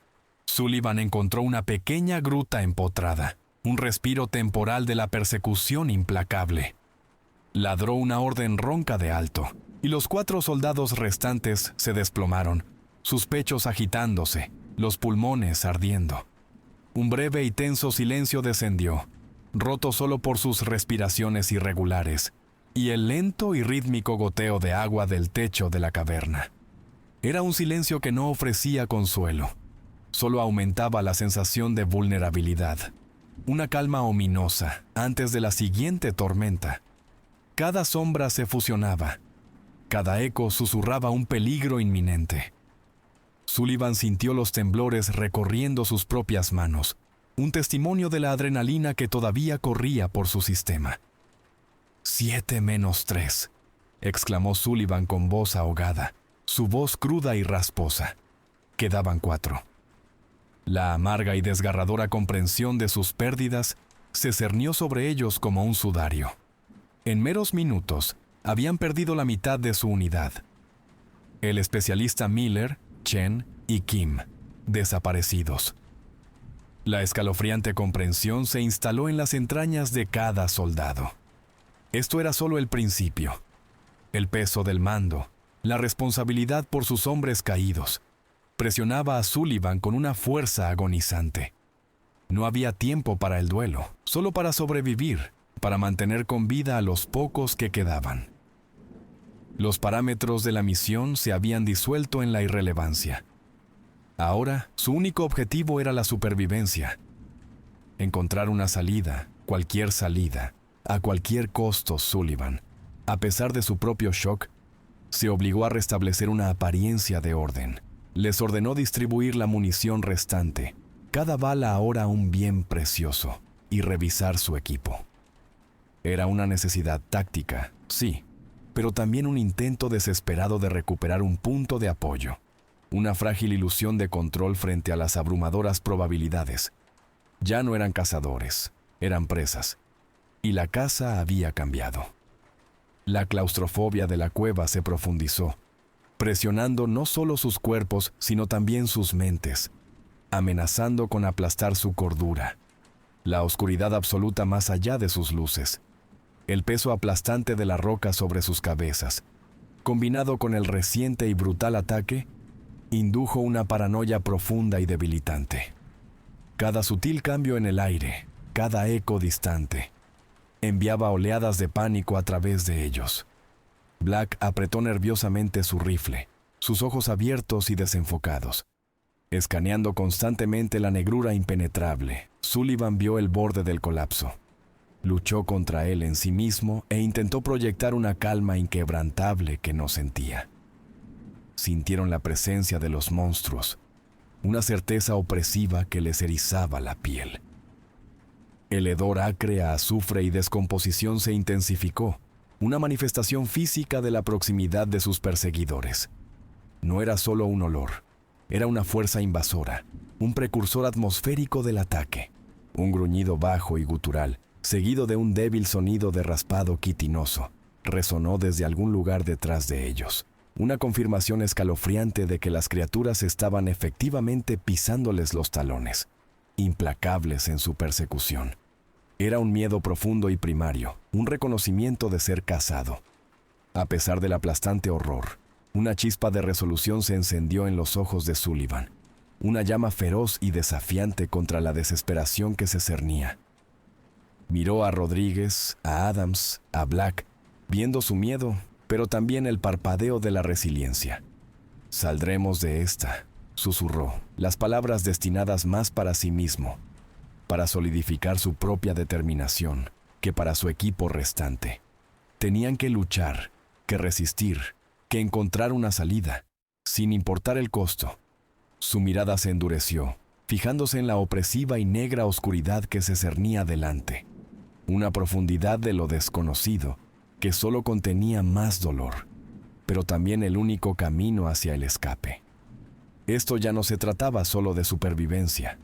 Sullivan encontró una pequeña gruta empotrada, un respiro temporal de la persecución implacable. Ladró una orden ronca de alto, y los 4 soldados restantes se desplomaron, sus pechos agitándose, los pulmones ardiendo. Un breve y tenso silencio descendió, roto solo por sus respiraciones irregulares, y el lento y rítmico goteo de agua del techo de la caverna. Era un silencio que no ofrecía consuelo, solo aumentaba la sensación de vulnerabilidad. Una calma ominosa antes de la siguiente tormenta. Cada sombra se fusionaba. Cada eco susurraba un peligro inminente. Sullivan sintió los temblores recorriendo sus propias manos, un testimonio de la adrenalina que todavía corría por su sistema. 7 menos 3, exclamó Sullivan con voz ahogada, su voz cruda y rasposa. Quedaban 4. La amarga y desgarradora comprensión de sus pérdidas se cernió sobre ellos como un sudario. En meros minutos, habían perdido la mitad de su unidad. El especialista Miller, Chen y Kim, desaparecidos. La escalofriante comprensión se instaló en las entrañas de cada soldado. Esto era solo el principio. El peso del mando, la responsabilidad por sus hombres caídos, presionaba a Sullivan con una fuerza agonizante. No había tiempo para el duelo, solo para sobrevivir, para mantener con vida a los pocos que quedaban. Los parámetros de la misión se habían disuelto en la irrelevancia. Ahora, su único objetivo era la supervivencia. Encontrar una salida, cualquier salida, a cualquier costo. Sullivan, a pesar de su propio shock, se obligó a restablecer una apariencia de orden. Les ordenó distribuir la munición restante, cada bala ahora un bien precioso, y revisar su equipo. Era una necesidad táctica, sí, pero también un intento desesperado de recuperar un punto de apoyo, una frágil ilusión de control frente a las abrumadoras probabilidades. Ya no eran cazadores, eran presas, y la caza había cambiado. La claustrofobia de la cueva se profundizó, presionando no solo sus cuerpos, sino también sus mentes, amenazando con aplastar su cordura. La oscuridad absoluta más allá de sus luces, el peso aplastante de la roca sobre sus cabezas, combinado con el reciente y brutal ataque, indujo una paranoia profunda y debilitante. Cada sutil cambio en el aire, cada eco distante, enviaba oleadas de pánico a través de ellos. Black apretó nerviosamente su rifle, sus ojos abiertos y desenfocados. Escaneando constantemente la negrura impenetrable, Sullivan vio el borde del colapso. Luchó contra él en sí mismo e intentó proyectar una calma inquebrantable que no sentía. Sintieron la presencia de los monstruos, una certeza opresiva que les erizaba la piel. El hedor acre a azufre y descomposición se intensificó, una manifestación física de la proximidad de sus perseguidores. No era solo un olor, era una fuerza invasora, un precursor atmosférico del ataque. Un gruñido bajo y gutural, seguido de un débil sonido de raspado quitinoso, resonó desde algún lugar detrás de ellos. Una confirmación escalofriante de que las criaturas estaban efectivamente pisándoles los talones, implacables en su persecución. Era un miedo profundo y primario, un reconocimiento de ser cazado. A pesar del aplastante horror, una chispa de resolución se encendió en los ojos de Sullivan, una llama feroz y desafiante contra la desesperación que se cernía. Miró a Rodríguez, a Adams, a Black, viendo su miedo, pero también el parpadeo de la resiliencia. «Saldremos de esta», susurró, las palabras destinadas más para sí mismo, para solidificar su propia determinación, que para su equipo restante. Tenían que luchar, que resistir, que encontrar una salida, sin importar el costo. Su mirada se endureció, fijándose en la opresiva y negra oscuridad que se cernía delante. Una profundidad de lo desconocido, que solo contenía más dolor, pero también el único camino hacia el escape. Esto ya no se trataba solo de supervivencia,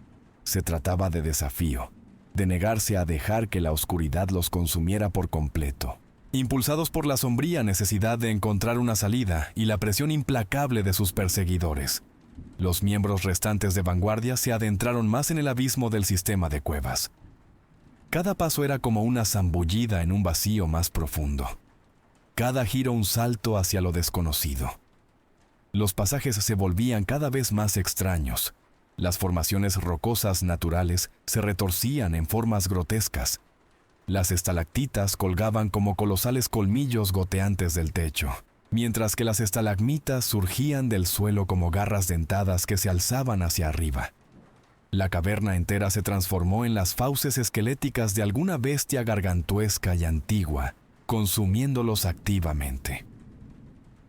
se trataba de desafío, de negarse a dejar que la oscuridad los consumiera por completo. Impulsados por la sombría necesidad de encontrar una salida y la presión implacable de sus perseguidores, los miembros restantes de vanguardia se adentraron más en el abismo del sistema de cuevas. Cada paso era como una zambullida en un vacío más profundo. Cada giro un salto hacia lo desconocido. Los pasajes se volvían cada vez más extraños. Las formaciones rocosas naturales se retorcían en formas grotescas. Las estalactitas colgaban como colosales colmillos goteantes del techo, mientras que las estalagmitas surgían del suelo como garras dentadas que se alzaban hacia arriba. La caverna entera se transformó en las fauces esqueléticas de alguna bestia gargantuesca y antigua, consumiéndolos activamente.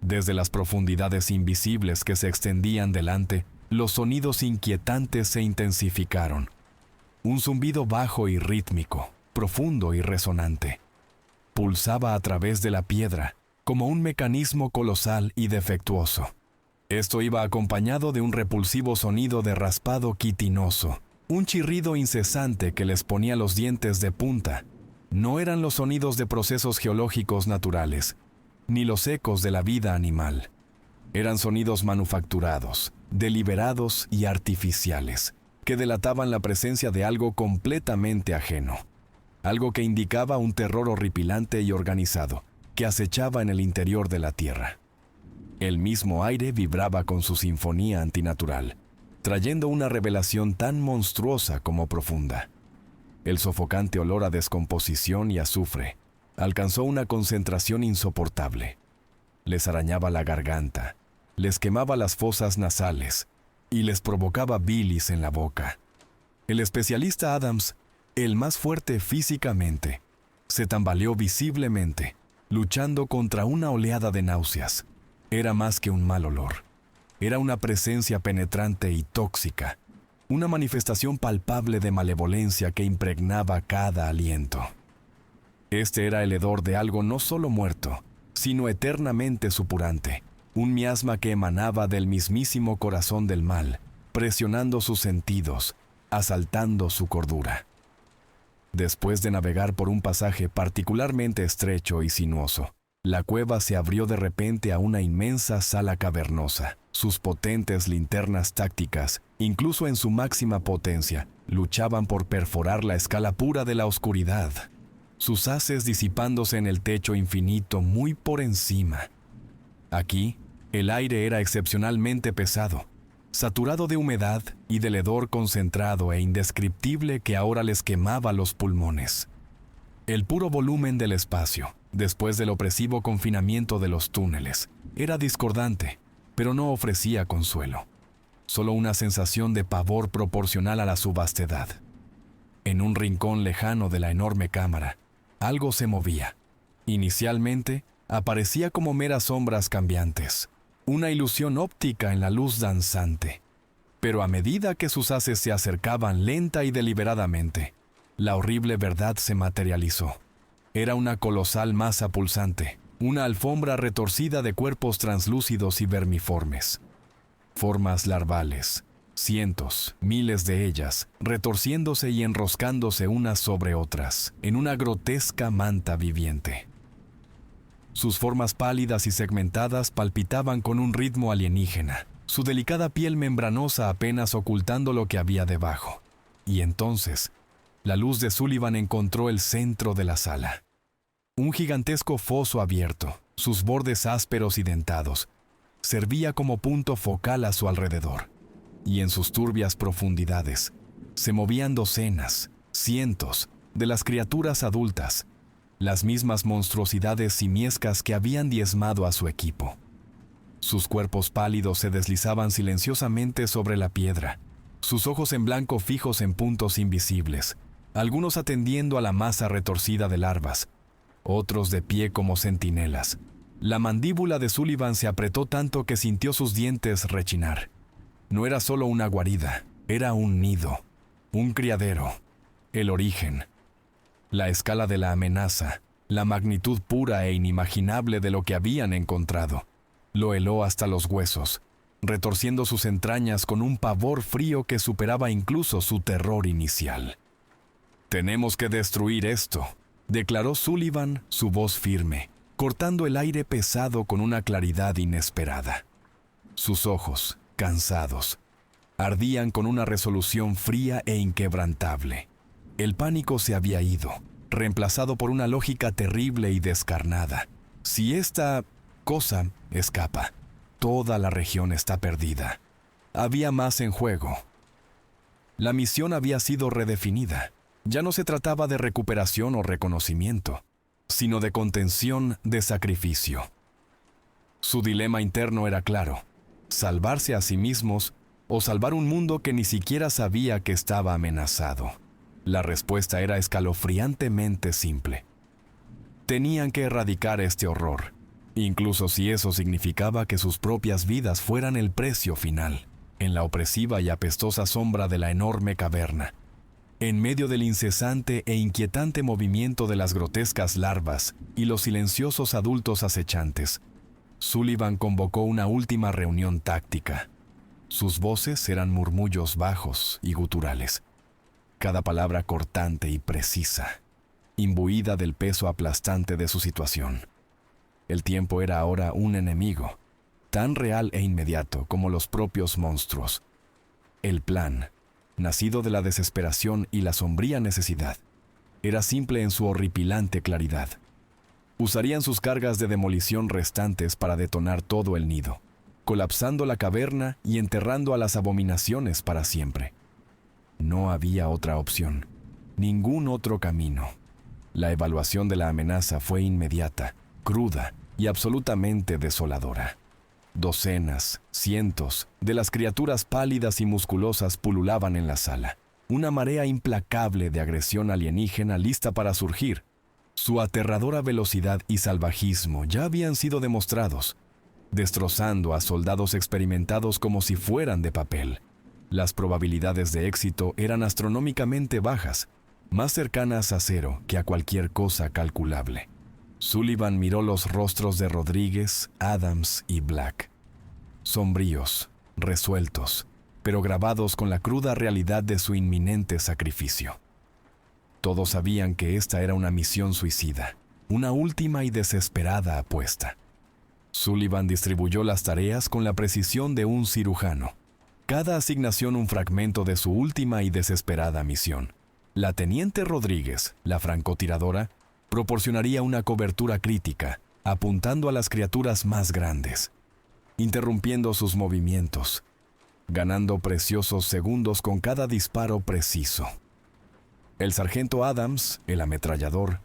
Desde las profundidades invisibles que se extendían delante, los sonidos inquietantes se intensificaron. Un zumbido bajo y rítmico, profundo y resonante, pulsaba a través de la piedra, como un mecanismo colosal y defectuoso. Esto iba acompañado de un repulsivo sonido de raspado quitinoso, un chirrido incesante que les ponía los dientes de punta, no eran los sonidos de procesos geológicos naturales, ni los ecos de la vida animal. Eran sonidos manufacturados, deliberados y artificiales, que delataban la presencia de algo completamente ajeno, algo que indicaba un terror horripilante y organizado, que acechaba en el interior de la tierra. El mismo aire vibraba con su sinfonía antinatural, trayendo una revelación tan monstruosa como profunda. El sofocante olor a descomposición y azufre alcanzó una concentración insoportable. Les arañaba la garganta, les quemaba las fosas nasales y les provocaba bilis en la boca. El especialista Adams, el más fuerte físicamente, se tambaleó visiblemente, luchando contra una oleada de náuseas. Era más que un mal olor. Era una presencia penetrante y tóxica, una manifestación palpable de malevolencia que impregnaba cada aliento. Este era el hedor de algo no solo muerto, sino eternamente supurante, un miasma que emanaba del mismísimo corazón del mal, presionando sus sentidos, asaltando su cordura. Después de navegar por un pasaje particularmente estrecho y sinuoso, la cueva se abrió de repente a una inmensa sala cavernosa. Sus potentes linternas tácticas, incluso en su máxima potencia, luchaban por perforar la escala pura de la oscuridad, sus haces disipándose en el techo infinito muy por encima. Aquí, el aire era excepcionalmente pesado, saturado de humedad y del hedor concentrado e indescriptible que ahora les quemaba los pulmones. El puro volumen del espacio, después del opresivo confinamiento de los túneles, era discordante, pero no ofrecía consuelo, solo una sensación de pavor proporcional a la su vastedad. En un rincón lejano de la enorme cámara, algo se movía. Inicialmente, aparecía como meras sombras cambiantes, una ilusión óptica en la luz danzante. Pero a medida que sus haces se acercaban lenta y deliberadamente, la horrible verdad se materializó. Era una colosal masa pulsante, una alfombra retorcida de cuerpos translúcidos y vermiformes. Formas larvales, cientos, miles de ellas, retorciéndose y enroscándose unas sobre otras, en una grotesca manta viviente. Sus formas pálidas y segmentadas palpitaban con un ritmo alienígena, su delicada piel membranosa apenas ocultando lo que había debajo. Y entonces, la luz de Sullivan encontró el centro de la sala. Un gigantesco foso abierto, sus bordes ásperos y dentados, servía como punto focal a su alrededor. Y en sus turbias profundidades se movían docenas, cientos de las criaturas adultas, las mismas monstruosidades simiescas que habían diezmado a su equipo. Sus cuerpos pálidos se deslizaban silenciosamente sobre la piedra, sus ojos en blanco fijos en puntos invisibles, algunos atendiendo a la masa retorcida de larvas, otros de pie como centinelas. La mandíbula de Sullivan se apretó tanto que sintió sus dientes rechinar. No era solo una guarida, era un nido, un criadero, el origen. La escala de la amenaza, la magnitud pura e inimaginable de lo que habían encontrado, lo heló hasta los huesos, retorciendo sus entrañas con un pavor frío que superaba incluso su terror inicial. «Tenemos que destruir esto», declaró Sullivan, su voz firme, cortando el aire pesado con una claridad inesperada. Sus ojos, cansados, ardían con una resolución fría e inquebrantable. El pánico se había ido, reemplazado por una lógica terrible y descarnada. Si esta cosa escapa, toda la región está perdida. Había más en juego. La misión había sido redefinida. Ya no se trataba de recuperación o reconocimiento, sino de contención, de sacrificio. Su dilema interno era claro: salvarse a sí mismos o salvar un mundo que ni siquiera sabía que estaba amenazado. La respuesta era escalofriantemente simple. Tenían que erradicar este horror, incluso si eso significaba que sus propias vidas fueran el precio final, en la opresiva y apestosa sombra de la enorme caverna. En medio del incesante e inquietante movimiento de las grotescas larvas y los silenciosos adultos acechantes, Sullivan convocó una última reunión táctica. Sus voces eran murmullos bajos y guturales, cada palabra cortante y precisa. imbuida del peso aplastante de su situación. El tiempo era ahora un enemigo, tan real e inmediato como los propios monstruos. El plan, nacido de la desesperación y la sombría necesidad, era simple en su horripilante claridad. Usarían sus cargas de demolición restantes para detonar todo el nido, colapsando la caverna y enterrando a las abominaciones para siempre. No había otra opción, ningún otro camino. La evaluación de la amenaza fue inmediata, cruda y absolutamente desoladora. Docenas, cientos de las criaturas pálidas y musculosas pululaban en la sala. Una marea implacable de agresión alienígena lista para surgir. Su aterradora velocidad y salvajismo ya habían sido demostrados, destrozando a soldados experimentados como si fueran de papel. Las probabilidades de éxito eran astronómicamente bajas, más cercanas a cero que a cualquier cosa calculable. Sullivan miró los rostros de Rodríguez, Adams y Black. Sombríos, resueltos, pero grabados con la cruda realidad de su inminente sacrificio. Todos sabían que esta era una misión suicida, una última y desesperada apuesta. Sullivan distribuyó las tareas con la precisión de un cirujano. Cada asignación un fragmento de su última y desesperada misión. La teniente Rodríguez, la francotiradora, proporcionaría una cobertura crítica, apuntando a las criaturas más grandes, interrumpiendo sus movimientos, ganando preciosos segundos con cada disparo preciso. El sargento Adams, el ametrallador,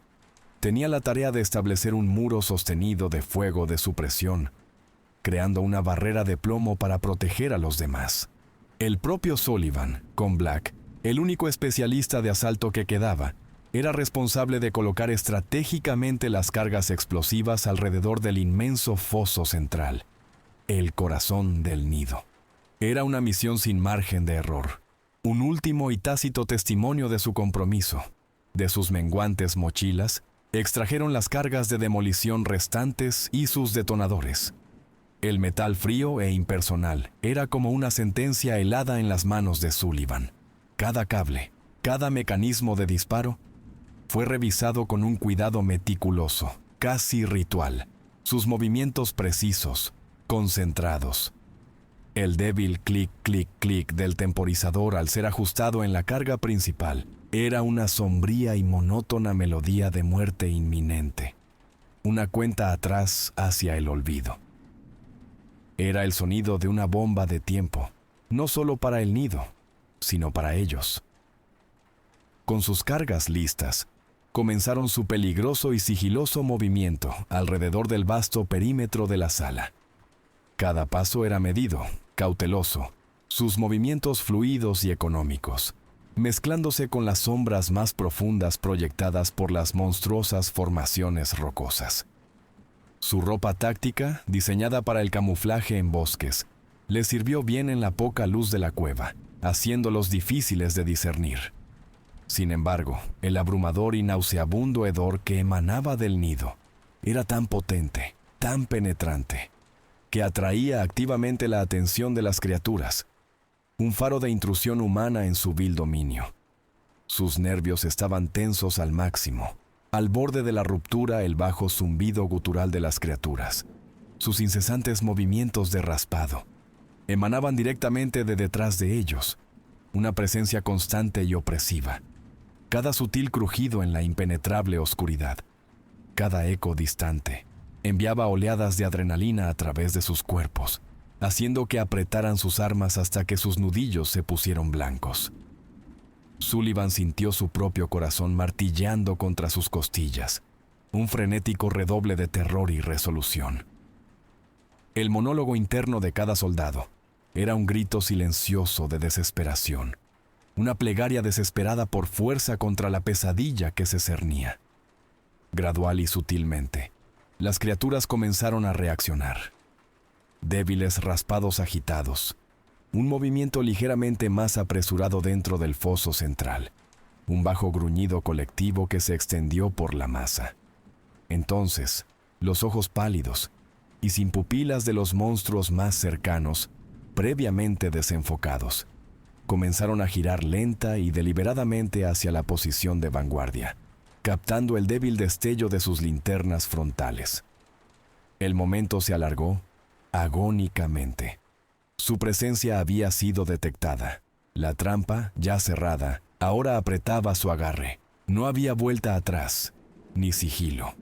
tenía la tarea de establecer un muro sostenido de fuego de supresión, creando una barrera de plomo para proteger a los demás. El propio Sullivan, con Black, el único especialista de asalto que quedaba, era responsable de colocar estratégicamente las cargas explosivas alrededor del inmenso foso central, el corazón del nido. Era una misión sin margen de error, un último y tácito testimonio de su compromiso. De sus menguantes mochilas, extrajeron las cargas de demolición restantes y sus detonadores. El metal frío e impersonal era como una sentencia helada en las manos de Sullivan. Cada cable, cada mecanismo de disparo, fue revisado con un cuidado meticuloso, casi ritual. Sus movimientos precisos, concentrados. El débil clic, clic, clic del temporizador al ser ajustado en la carga principal era una sombría y monótona melodía de muerte inminente. Una cuenta atrás hacia el olvido. Era el sonido de una bomba de tiempo, no solo para el nido, sino para ellos. Con sus cargas listas, comenzaron su peligroso y sigiloso movimiento alrededor del vasto perímetro de la sala. Cada paso era medido, cauteloso, sus movimientos fluidos y económicos, mezclándose con las sombras más profundas proyectadas por las monstruosas formaciones rocosas. Su ropa táctica, diseñada para el camuflaje en bosques, les sirvió bien en la poca luz de la cueva, haciéndolos difíciles de discernir. Sin embargo, el abrumador y nauseabundo hedor que emanaba del nido era tan potente, tan penetrante, que atraía activamente la atención de las criaturas, un faro de intrusión humana en su vil dominio. Sus nervios estaban tensos al máximo, al borde de la ruptura el bajo zumbido gutural de las criaturas. Sus incesantes movimientos de raspado emanaban directamente de detrás de ellos, una presencia constante y opresiva. Cada sutil crujido en la impenetrable oscuridad, cada eco distante, enviaba oleadas de adrenalina a través de sus cuerpos, haciendo que apretaran sus armas hasta que sus nudillos se pusieron blancos. Sullivan sintió su propio corazón martilleando contra sus costillas, un frenético redoble de terror y resolución. El monólogo interno de cada soldado era un grito silencioso de desesperación, una plegaria desesperada por fuerza contra la pesadilla que se cernía. Gradual y sutilmente, las criaturas comenzaron a reaccionar. Débiles raspados agitados, un movimiento ligeramente más apresurado dentro del foso central, un bajo gruñido colectivo que se extendió por la masa. Entonces, los ojos pálidos y sin pupilas de los monstruos más cercanos, previamente desenfocados, comenzaron a girar lenta y deliberadamente hacia la posición de vanguardia. captando el débil destello de sus linternas frontales. El momento se alargó agónicamente. Su presencia había sido detectada. La trampa, ya cerrada, ahora apretaba su agarre. No había vuelta atrás, ni sigilo.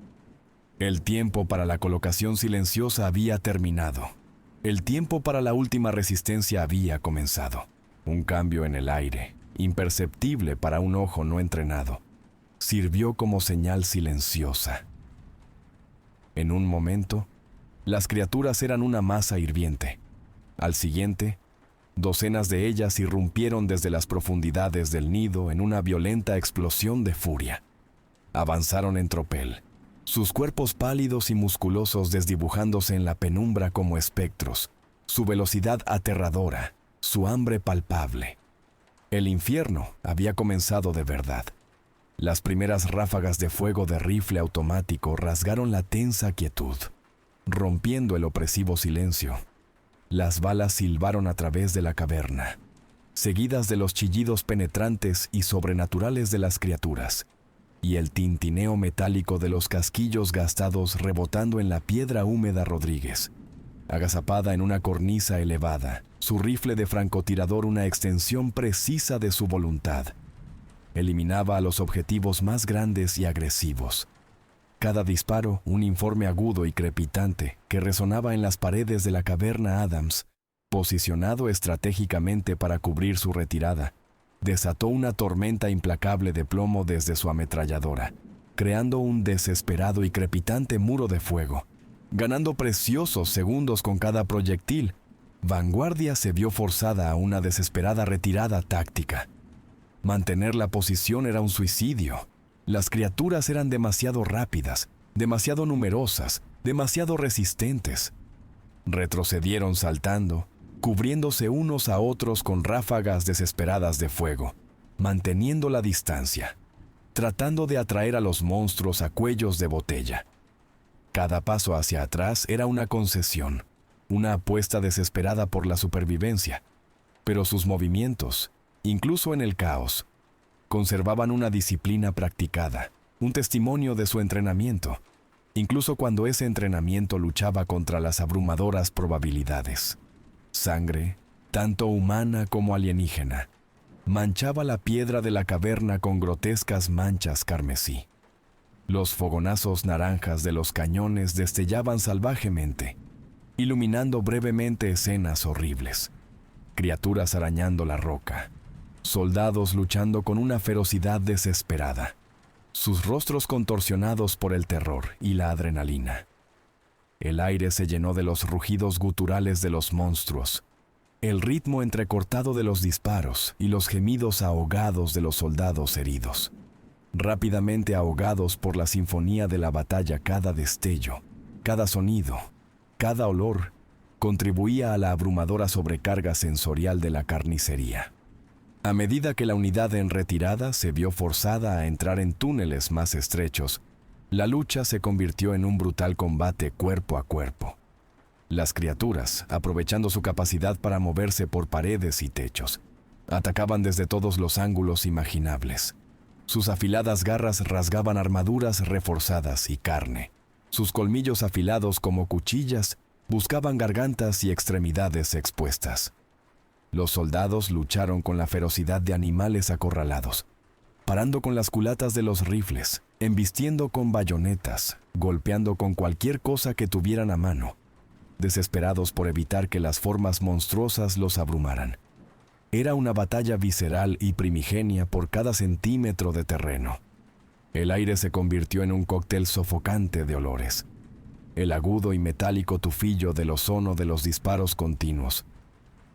El tiempo para la colocación silenciosa había terminado. El tiempo para la última resistencia había comenzado. Un cambio en el aire, imperceptible para un ojo no entrenado, sirvió como señal silenciosa. En un momento, las criaturas eran una masa hirviente. Al siguiente, docenas de ellas irrumpieron desde las profundidades del nido en una violenta explosión de furia. Avanzaron en tropel, sus cuerpos pálidos y musculosos desdibujándose en la penumbra como espectros, su velocidad aterradora, su hambre palpable. El infierno había comenzado de verdad. Las primeras ráfagas de fuego de rifle automático rasgaron la tensa quietud, rompiendo el opresivo silencio. Las balas silbaron a través de la caverna, seguidas de los chillidos penetrantes y sobrenaturales de las criaturas, y el tintineo metálico de los casquillos gastados rebotando en la piedra húmeda Rodríguez. Agazapada en una cornisa elevada, su rifle de francotirador, una extensión precisa de su voluntad, eliminaba a los objetivos más grandes y agresivos. Cada disparo, un informe agudo y crepitante que resonaba en las paredes de la caverna Adams, posicionado estratégicamente para cubrir su retirada, desató una tormenta implacable de plomo desde su ametralladora, creando un desesperado y crepitante muro de fuego. Ganando preciosos segundos con cada proyectil, Vanguardia se vio forzada a una desesperada retirada táctica. Mantener la posición era un suicidio. Las criaturas eran demasiado rápidas, demasiado numerosas, demasiado resistentes. Retrocedieron saltando, cubriéndose unos a otros con ráfagas desesperadas de fuego, manteniendo la distancia, tratando de atraer a los monstruos a cuellos de botella. Cada paso hacia atrás era una concesión, una apuesta desesperada por la supervivencia, pero sus movimientos, incluso en el caos, conservaban una disciplina practicada, un testimonio de su entrenamiento, incluso cuando ese entrenamiento luchaba contra las abrumadoras probabilidades. Sangre, tanto humana como alienígena, manchaba la piedra de la caverna con grotescas manchas carmesí. Los fogonazos naranjas de los cañones destellaban salvajemente, iluminando brevemente escenas horribles. Criaturas arañando la roca, soldados luchando con una ferocidad desesperada, sus rostros contorsionados por el terror y la adrenalina. El aire se llenó de los rugidos guturales de los monstruos, el ritmo entrecortado de los disparos y los gemidos ahogados de los soldados heridos. Rápidamente ahogados por la sinfonía de la batalla, cada destello, cada sonido, cada olor, contribuía a la abrumadora sobrecarga sensorial de la carnicería. A medida que la unidad en retirada se vio forzada a entrar en túneles más estrechos, la lucha se convirtió en un brutal combate cuerpo a cuerpo. Las criaturas, aprovechando su capacidad para moverse por paredes y techos, atacaban desde todos los ángulos imaginables. Sus afiladas garras rasgaban armaduras reforzadas y carne. Sus colmillos afilados como cuchillas buscaban gargantas y extremidades expuestas. Los soldados lucharon con la ferocidad de animales acorralados, parando con las culatas de los rifles, embistiendo con bayonetas, golpeando con cualquier cosa que tuvieran a mano, desesperados por evitar que las formas monstruosas los abrumaran. Era una batalla visceral y primigenia por cada centímetro de terreno. El aire se convirtió en un cóctel sofocante de olores. El agudo y metálico tufillo del ozono de los disparos continuos,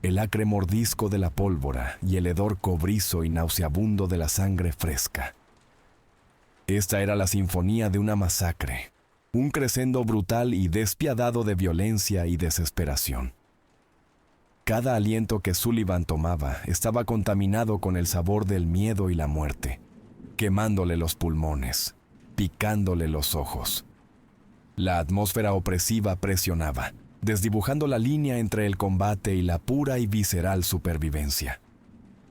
el acre mordisco de la pólvora y el hedor cobrizo y nauseabundo de la sangre fresca. Esta era la sinfonía de una masacre, un crescendo brutal y despiadado de violencia y desesperación. Cada aliento que Sullivan tomaba estaba contaminado con el sabor del miedo y la muerte, quemándole los pulmones, picándole los ojos. La atmósfera opresiva presionaba, desdibujando la línea entre el combate y la pura y visceral supervivencia.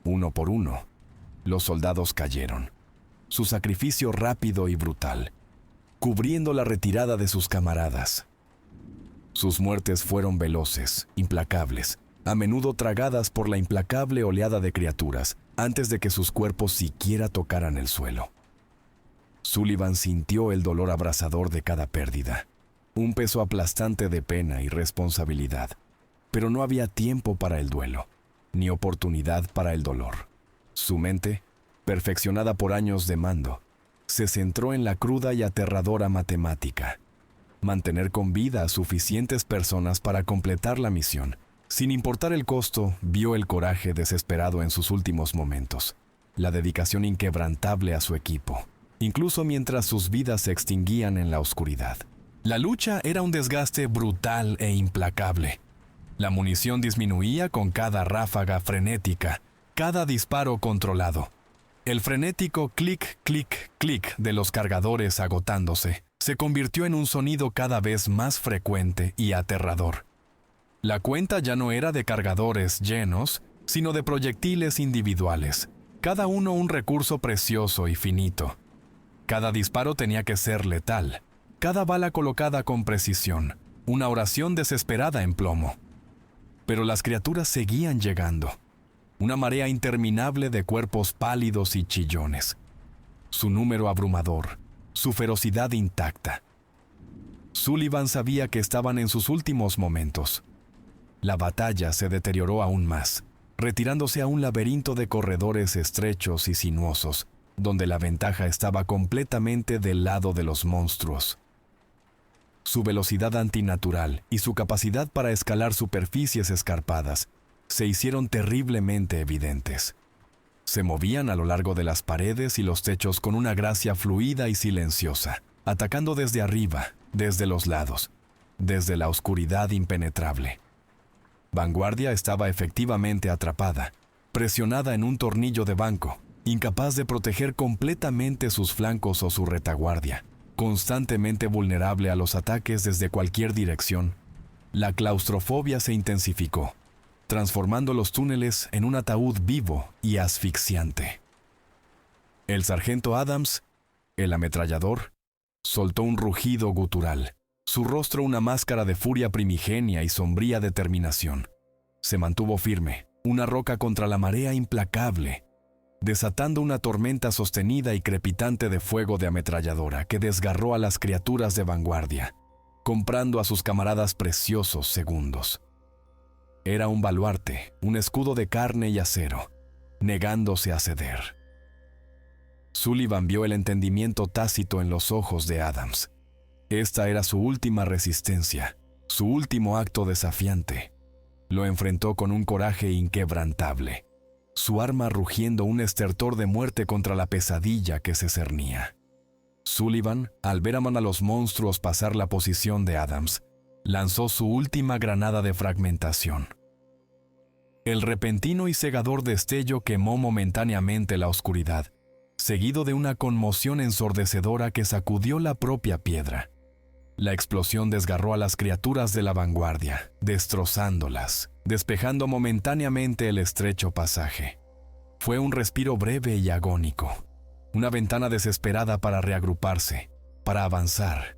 Uno por uno, los soldados cayeron. su sacrificio rápido y brutal, cubriendo la retirada de sus camaradas. Sus muertes fueron veloces, implacables, a menudo tragadas por la implacable oleada de criaturas antes de que sus cuerpos siquiera tocaran el suelo. Sullivan sintió el dolor abrasador de cada pérdida, un peso aplastante de pena y responsabilidad, pero no había tiempo para el duelo, ni oportunidad para el dolor. Su mente, perfeccionada por años de mando, se centró en la cruda y aterradora matemática: mantener con vida a suficientes personas para completar la misión. Sin importar el costo, vio el coraje desesperado en sus últimos momentos, la dedicación inquebrantable a su equipo, incluso mientras sus vidas se extinguían en la oscuridad. La lucha era un desgaste brutal e implacable. La munición disminuía con cada ráfaga frenética, cada disparo controlado. El frenético clic, clic, clic de los cargadores agotándose se convirtió en un sonido cada vez más frecuente y aterrador. La cuenta ya no era de cargadores llenos, sino de proyectiles individuales, cada uno un recurso precioso y finito. Cada disparo tenía que ser letal, cada bala colocada con precisión, una oración desesperada en plomo. Pero las criaturas seguían llegando, una marea interminable de cuerpos pálidos y chillones. Su número abrumador, su ferocidad intacta. Sullivan sabía que estaban en sus últimos momentos. La batalla se deterioró aún más, retirándose a un laberinto de corredores estrechos y sinuosos, donde la ventaja estaba completamente del lado de los monstruos. Su velocidad antinatural y su capacidad para escalar superficies escarpadas se hicieron terriblemente evidentes. Se movían a lo largo de las paredes y los techos con una gracia fluida y silenciosa, atacando desde arriba, desde los lados, desde la oscuridad impenetrable. Vanguardia estaba efectivamente atrapada, presionada en un tornillo de banco, incapaz de proteger completamente sus flancos o su retaguardia, constantemente vulnerable a los ataques desde cualquier dirección. La claustrofobia se intensificó, transformando los túneles en un ataúd vivo y asfixiante. El sargento Adams, el ametrallador, soltó un rugido gutural, su rostro una máscara de furia primigenia y sombría determinación. Se mantuvo firme, una roca contra la marea implacable, desatando una tormenta sostenida y crepitante de fuego de ametralladora que desgarró a las criaturas de vanguardia, comprando a sus camaradas preciosos segundos. Era un baluarte, un escudo de carne y acero, negándose a ceder. Sullivan vio el entendimiento tácito en los ojos de Adams. Esta era su última resistencia, su último acto desafiante. Lo enfrentó con un coraje inquebrantable, su arma rugiendo un estertor de muerte contra la pesadilla que se cernía. Sullivan, al ver a los monstruos pasar la posición de Adams, lanzó su última granada de fragmentación. El repentino y cegador destello quemó momentáneamente la oscuridad, seguido de una conmoción ensordecedora que sacudió la propia piedra. La explosión desgarró a las criaturas de la vanguardia, destrozándolas, despejando momentáneamente el estrecho pasaje. Fue un respiro breve y agónico, una ventana desesperada para reagruparse, para avanzar.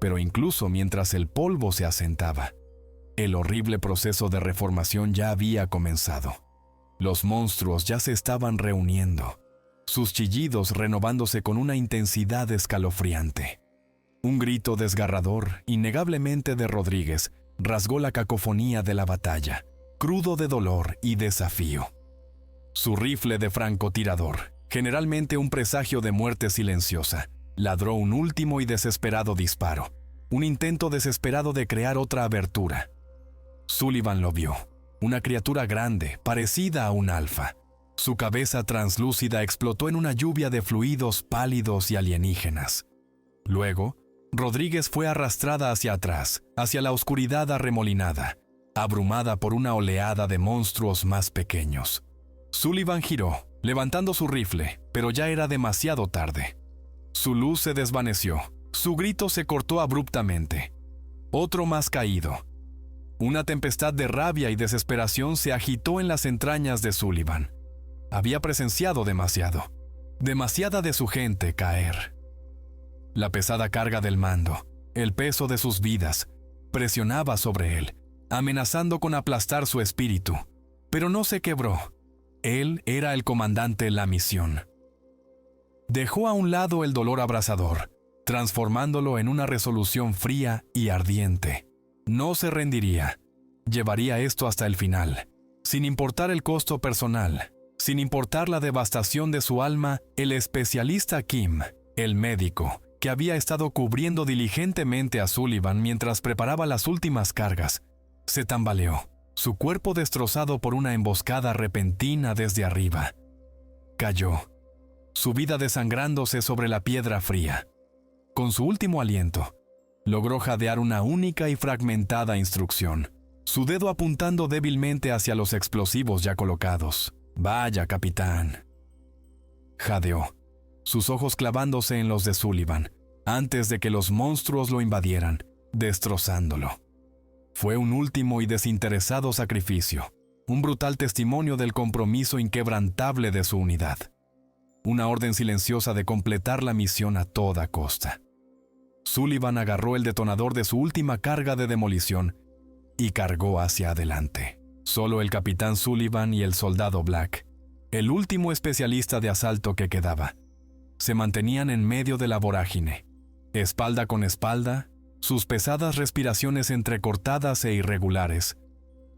Pero incluso mientras el polvo se asentaba, el horrible proceso de reformación ya había comenzado. Los monstruos ya se estaban reuniendo, sus chillidos renovándose con una intensidad escalofriante. Un grito desgarrador, innegablemente de Rodríguez, rasgó la cacofonía de la batalla, crudo de dolor y desafío. Su rifle de francotirador, generalmente un presagio de muerte silenciosa, ladró un último y desesperado disparo, un intento desesperado de crear otra abertura. Sullivan lo vio, una criatura grande, parecida a un alfa. Su cabeza translúcida explotó en una lluvia de fluidos pálidos y alienígenas. Luego, Rodríguez fue arrastrada hacia atrás, hacia la oscuridad arremolinada, abrumada por una oleada de monstruos más pequeños. Sullivan giró, levantando su rifle, pero ya era demasiado tarde. Su luz se desvaneció, su grito se cortó abruptamente. Otro más caído. Una tempestad de rabia y desesperación se agitó en las entrañas de Sullivan. Había presenciado demasiado. demasiada de su gente caer. La pesada carga del mando, el peso de sus vidas, presionaba sobre él, amenazando con aplastar su espíritu, pero no se quebró. Él era el comandante en la misión. Dejó a un lado el dolor abrasador, transformándolo en una resolución fría y ardiente. No se rendiría. Llevaría esto hasta el final, sin importar el costo personal, sin importar la devastación de su alma. El especialista Kim, el médico, que había estado cubriendo diligentemente a Sullivan mientras preparaba las últimas cargas, se tambaleó, su cuerpo destrozado por una emboscada repentina desde arriba. Cayó, su vida desangrándose sobre la piedra fría. Con su último aliento, logró jadear una única y fragmentada instrucción, su dedo apuntando débilmente hacia los explosivos ya colocados. «Vaya, capitán». Jadeó, sus ojos clavándose en los de Sullivan, antes de que los monstruos lo invadieran, destrozándolo. Fue un último y desinteresado sacrificio, un brutal testimonio del compromiso inquebrantable de su unidad. Una orden silenciosa de completar la misión a toda costa. Sullivan agarró el detonador de su última carga de demolición y cargó hacia adelante. Solo el capitán Sullivan y el soldado Black, el último especialista de asalto que quedaba, se mantenían en medio de la vorágine, espalda con espalda. Sus pesadas respiraciones entrecortadas e irregulares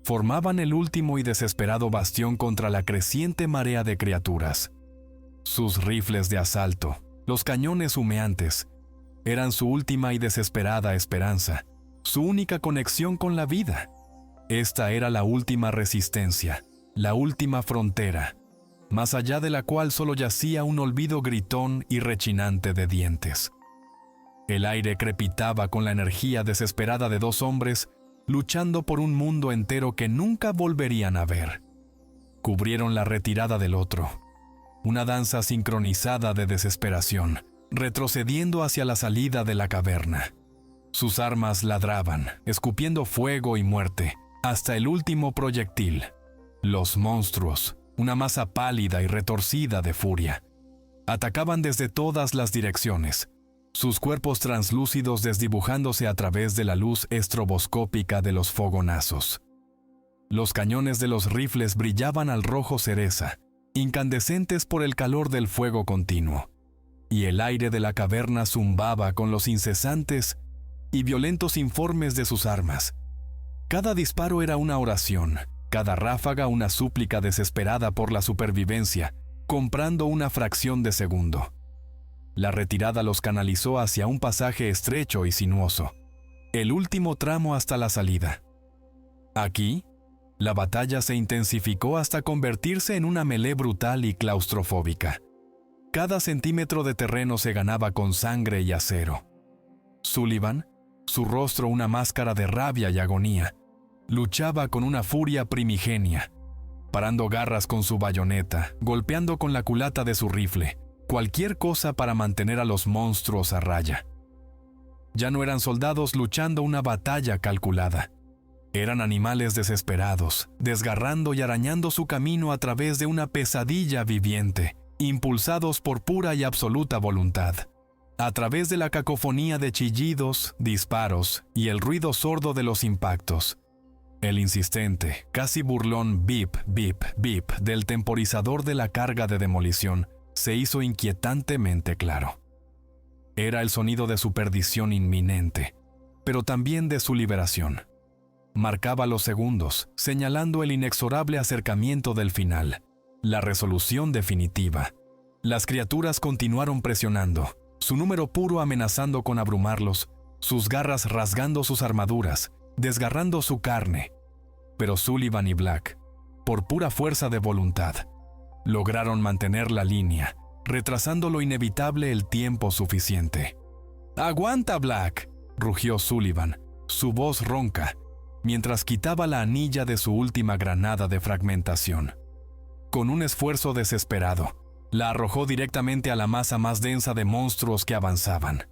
formaban el último y desesperado bastión contra la creciente marea de criaturas. Sus rifles de asalto, los cañones humeantes, eran su última y desesperada esperanza, su única conexión con la vida. Esta era la última resistencia, la última frontera, más allá de la cual solo yacía un olvido gritón y rechinante de dientes. El aire crepitaba con la energía desesperada de dos hombres luchando por un mundo entero que nunca volverían a ver. Cubrieron la retirada del otro, una danza sincronizada de desesperación, retrocediendo hacia la salida de la caverna. Sus armas ladraban, escupiendo fuego y muerte, hasta el último proyectil. Los monstruos, una masa pálida y retorcida de furia, atacaban desde todas las direcciones, sus cuerpos translúcidos desdibujándose a través de la luz estroboscópica de los fogonazos. Los cañones de los rifles brillaban al rojo cereza, incandescentes por el calor del fuego continuo, y el aire de la caverna zumbaba con los incesantes y violentos informes de sus armas. Cada disparo era una oración, cada ráfaga una súplica desesperada por la supervivencia, comprando una fracción de segundo. La retirada los canalizó hacia un pasaje estrecho y sinuoso, el último tramo hasta la salida. Aquí, la batalla se intensificó hasta convertirse en una melee brutal y claustrofóbica. Cada centímetro de terreno se ganaba con sangre y acero. Sullivan, su rostro una máscara de rabia y agonía, luchaba con una furia primigenia, parando garras con su bayoneta, golpeando con la culata de su rifle, cualquier cosa para mantener a los monstruos a raya. Ya no eran soldados luchando una batalla calculada. Eran animales desesperados, desgarrando y arañando su camino a través de una pesadilla viviente, impulsados por pura y absoluta voluntad. A través de la cacofonía de chillidos, disparos y el ruido sordo de los impactos. El insistente, casi burlón bip, bip, bip del temporizador de la carga de demolición se hizo inquietantemente claro. Era el sonido de su perdición inminente, pero también de su liberación. Marcaba los segundos, señalando el inexorable acercamiento del final, la resolución definitiva. Las criaturas continuaron presionando, su número puro amenazando con abrumarlos, sus garras rasgando sus armaduras, desgarrando su carne. Pero Sullivan y Black, por pura fuerza de voluntad, lograron mantener la línea, retrasando lo inevitable el tiempo suficiente. «¡Aguanta, Black!», rugió Sullivan, su voz ronca, mientras quitaba la anilla de su última granada de fragmentación. Con un esfuerzo desesperado, la arrojó directamente a la masa más densa de monstruos que avanzaban.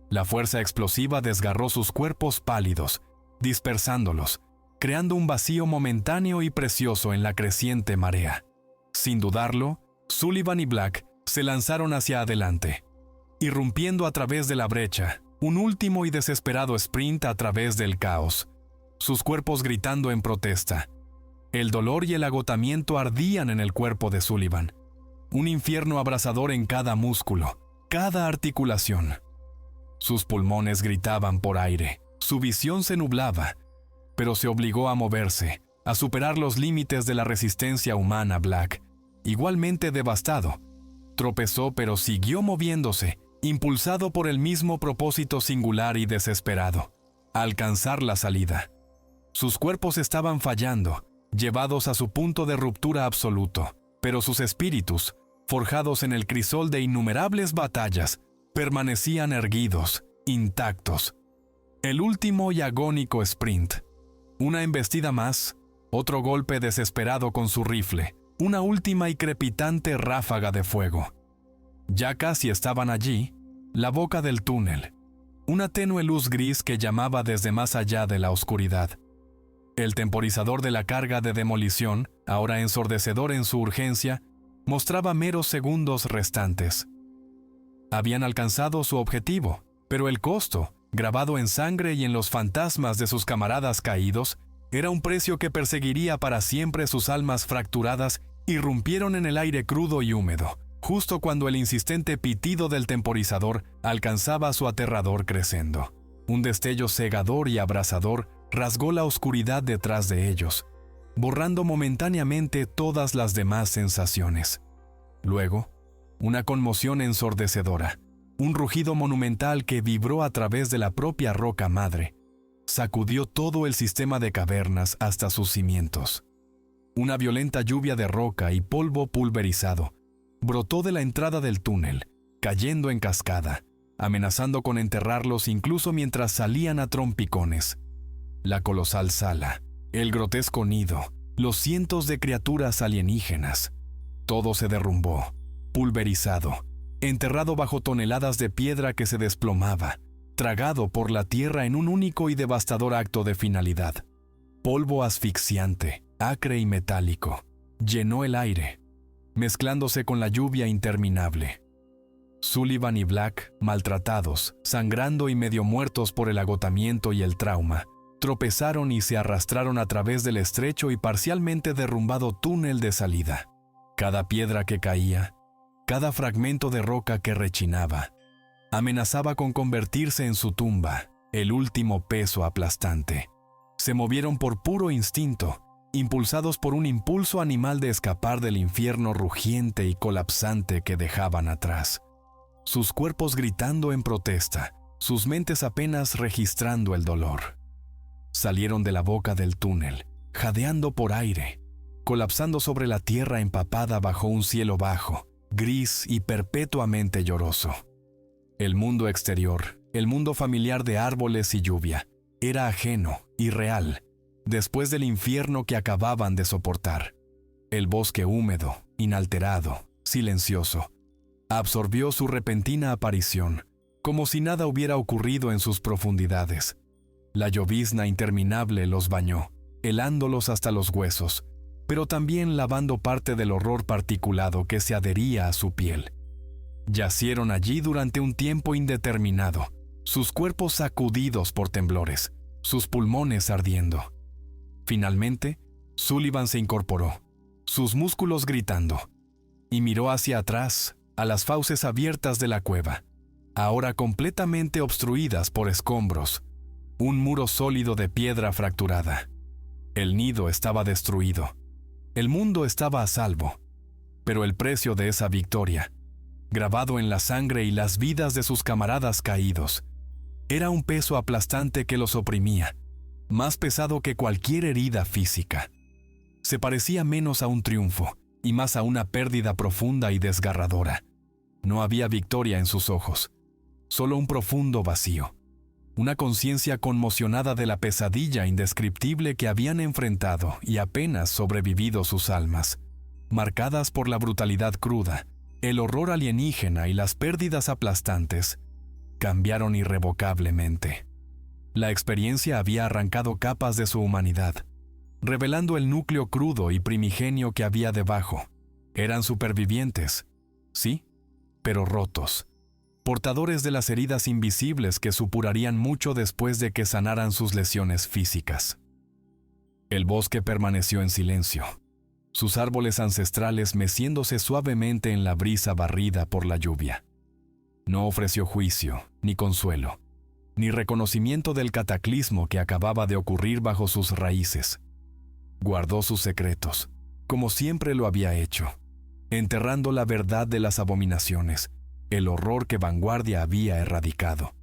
La fuerza explosiva desgarró sus cuerpos pálidos, dispersándolos, creando un vacío momentáneo y precioso en la creciente marea. Sin dudarlo, Sullivan y Black Se lanzaron hacia adelante, irrumpiendo a través de la brecha, un último y desesperado sprint a través del caos, sus cuerpos gritando en protesta. El dolor y el agotamiento ardían en el cuerpo de Sullivan, un infierno abrasador en cada músculo, cada articulación. Sus pulmones gritaban por aire, su visión se nublaba, pero se obligó a moverse, a superar los límites de la resistencia humana. Black, igualmente devastado, tropezó pero siguió moviéndose, impulsado por el mismo propósito singular y desesperado: alcanzar la salida. Sus cuerpos estaban fallando, llevados a su punto de ruptura absoluto, pero sus espíritus, forjados en el crisol de innumerables batallas, permanecían erguidos, intactos. El último y agónico sprint. Una embestida más, otro golpe desesperado con su rifle, una última y crepitante ráfaga de fuego. Ya casi estaban allí, la boca del túnel, una tenue luz gris que llamaba desde más allá de la oscuridad. El temporizador de la carga de demolición, ahora ensordecedor en su urgencia, mostraba meros segundos restantes. Habían alcanzado su objetivo, pero el costo, grabado en sangre y en los fantasmas de sus camaradas caídos, era un precio que perseguiría para siempre. Sus almas fracturadas irrumpieron en el aire crudo y húmedo, justo cuando el insistente pitido del temporizador alcanzaba su aterrador crescendo. Un destello cegador y abrasador rasgó la oscuridad detrás de ellos, borrando momentáneamente todas las demás sensaciones. Luego, una conmoción ensordecedora, un rugido monumental que vibró a través de la propia roca madre, sacudió todo el sistema de cavernas hasta sus cimientos. Una violenta lluvia de roca y polvo pulverizado brotó de la entrada del túnel, cayendo en cascada, amenazando con enterrarlos incluso mientras salían a trompicones. La colosal sala, el grotesco nido, los cientos de criaturas alienígenas, todo se derrumbó, pulverizado, enterrado bajo toneladas de piedra que se desplomaba, tragado por la tierra en un único y devastador acto de finalidad. Polvo asfixiante, acre y metálico, llenó el aire, mezclándose con la lluvia interminable. Sullivan y Black, maltratados, sangrando y medio muertos por el agotamiento y el trauma, tropezaron y se arrastraron a través del estrecho y parcialmente derrumbado túnel de salida. Cada piedra que caía, cada fragmento de roca que rechinaba, amenazaba con convertirse en su tumba, el último peso aplastante. Se movieron por puro instinto, impulsados por un impulso animal de escapar del infierno rugiente y colapsante que dejaban atrás. Sus cuerpos gritando en protesta, sus mentes apenas registrando el dolor. Salieron de la boca del túnel, jadeando por aire, colapsando sobre la tierra empapada bajo un cielo bajo, gris y perpetuamente lloroso. El mundo exterior, el mundo familiar de árboles y lluvia, era ajeno, irreal, después del infierno que acababan de soportar. El bosque húmedo, inalterado, silencioso, absorbió su repentina aparición, como si nada hubiera ocurrido en sus profundidades. La llovizna interminable los bañó, helándolos hasta los huesos, pero también lavando parte del horror particulado que se adhería a su piel. Yacieron allí durante un tiempo indeterminado, sus cuerpos sacudidos por temblores, sus pulmones ardiendo. Finalmente, Sullivan se incorporó, sus músculos gritando, y miró hacia atrás, a las fauces abiertas de la cueva, ahora completamente obstruidas por escombros, un muro sólido de piedra fracturada. El nido estaba destruido, el mundo estaba a salvo, pero el precio de esa victoria, grabado en la sangre y las vidas de sus camaradas caídos, era un peso aplastante que los oprimía, más pesado que cualquier herida física. Se parecía menos a un triunfo y más a una pérdida profunda y desgarradora. No había victoria en sus ojos, solo un profundo vacío, una conciencia conmocionada de la pesadilla indescriptible que habían enfrentado y apenas sobrevivido sus almas, marcadas por la brutalidad cruda, el horror alienígena y las pérdidas aplastantes, cambiaron irrevocablemente. La experiencia había arrancado capas de su humanidad, revelando el núcleo crudo y primigenio que había debajo. Eran supervivientes, sí, pero rotos, portadores de las heridas invisibles que supurarían mucho después de que sanaran sus lesiones físicas. El bosque permaneció en silencio, sus árboles ancestrales meciéndose suavemente en la brisa barrida por la lluvia. No ofreció juicio, ni consuelo, ni reconocimiento del cataclismo que acababa de ocurrir bajo sus raíces. Guardó sus secretos, como siempre lo había hecho, enterrando la verdad de las abominaciones, el horror que Vanguardia había erradicado.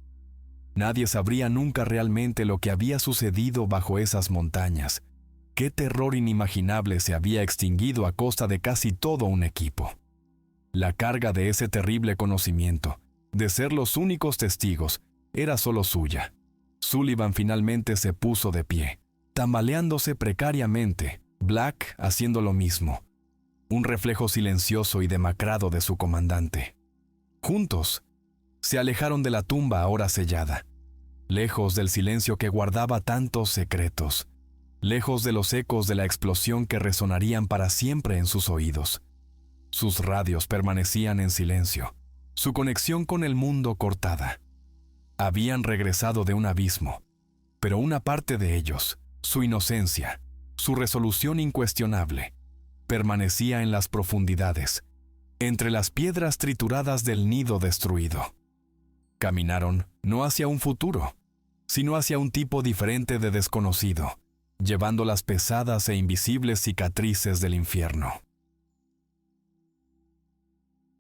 Nadie sabría nunca realmente lo que había sucedido bajo esas montañas. Qué terror inimaginable se había extinguido a costa de casi todo un equipo. La carga de ese terrible conocimiento, de ser los únicos testigos, era solo suya. Sullivan finalmente se puso de pie, tambaleándose precariamente, Black haciendo lo mismo, un reflejo silencioso y demacrado de su comandante. Juntos, se alejaron de la tumba ahora sellada, lejos del silencio que guardaba tantos secretos, lejos de los ecos de la explosión que resonarían para siempre en sus oídos. Sus radios permanecían en silencio, su conexión con el mundo cortada. Habían regresado de un abismo, pero una parte de ellos, su inocencia, su resolución incuestionable, permanecía en las profundidades, entre las piedras trituradas del nido destruido. Caminaron no hacia un futuro, sino hacia un tipo diferente de desconocido, llevando las pesadas e invisibles cicatrices del infierno.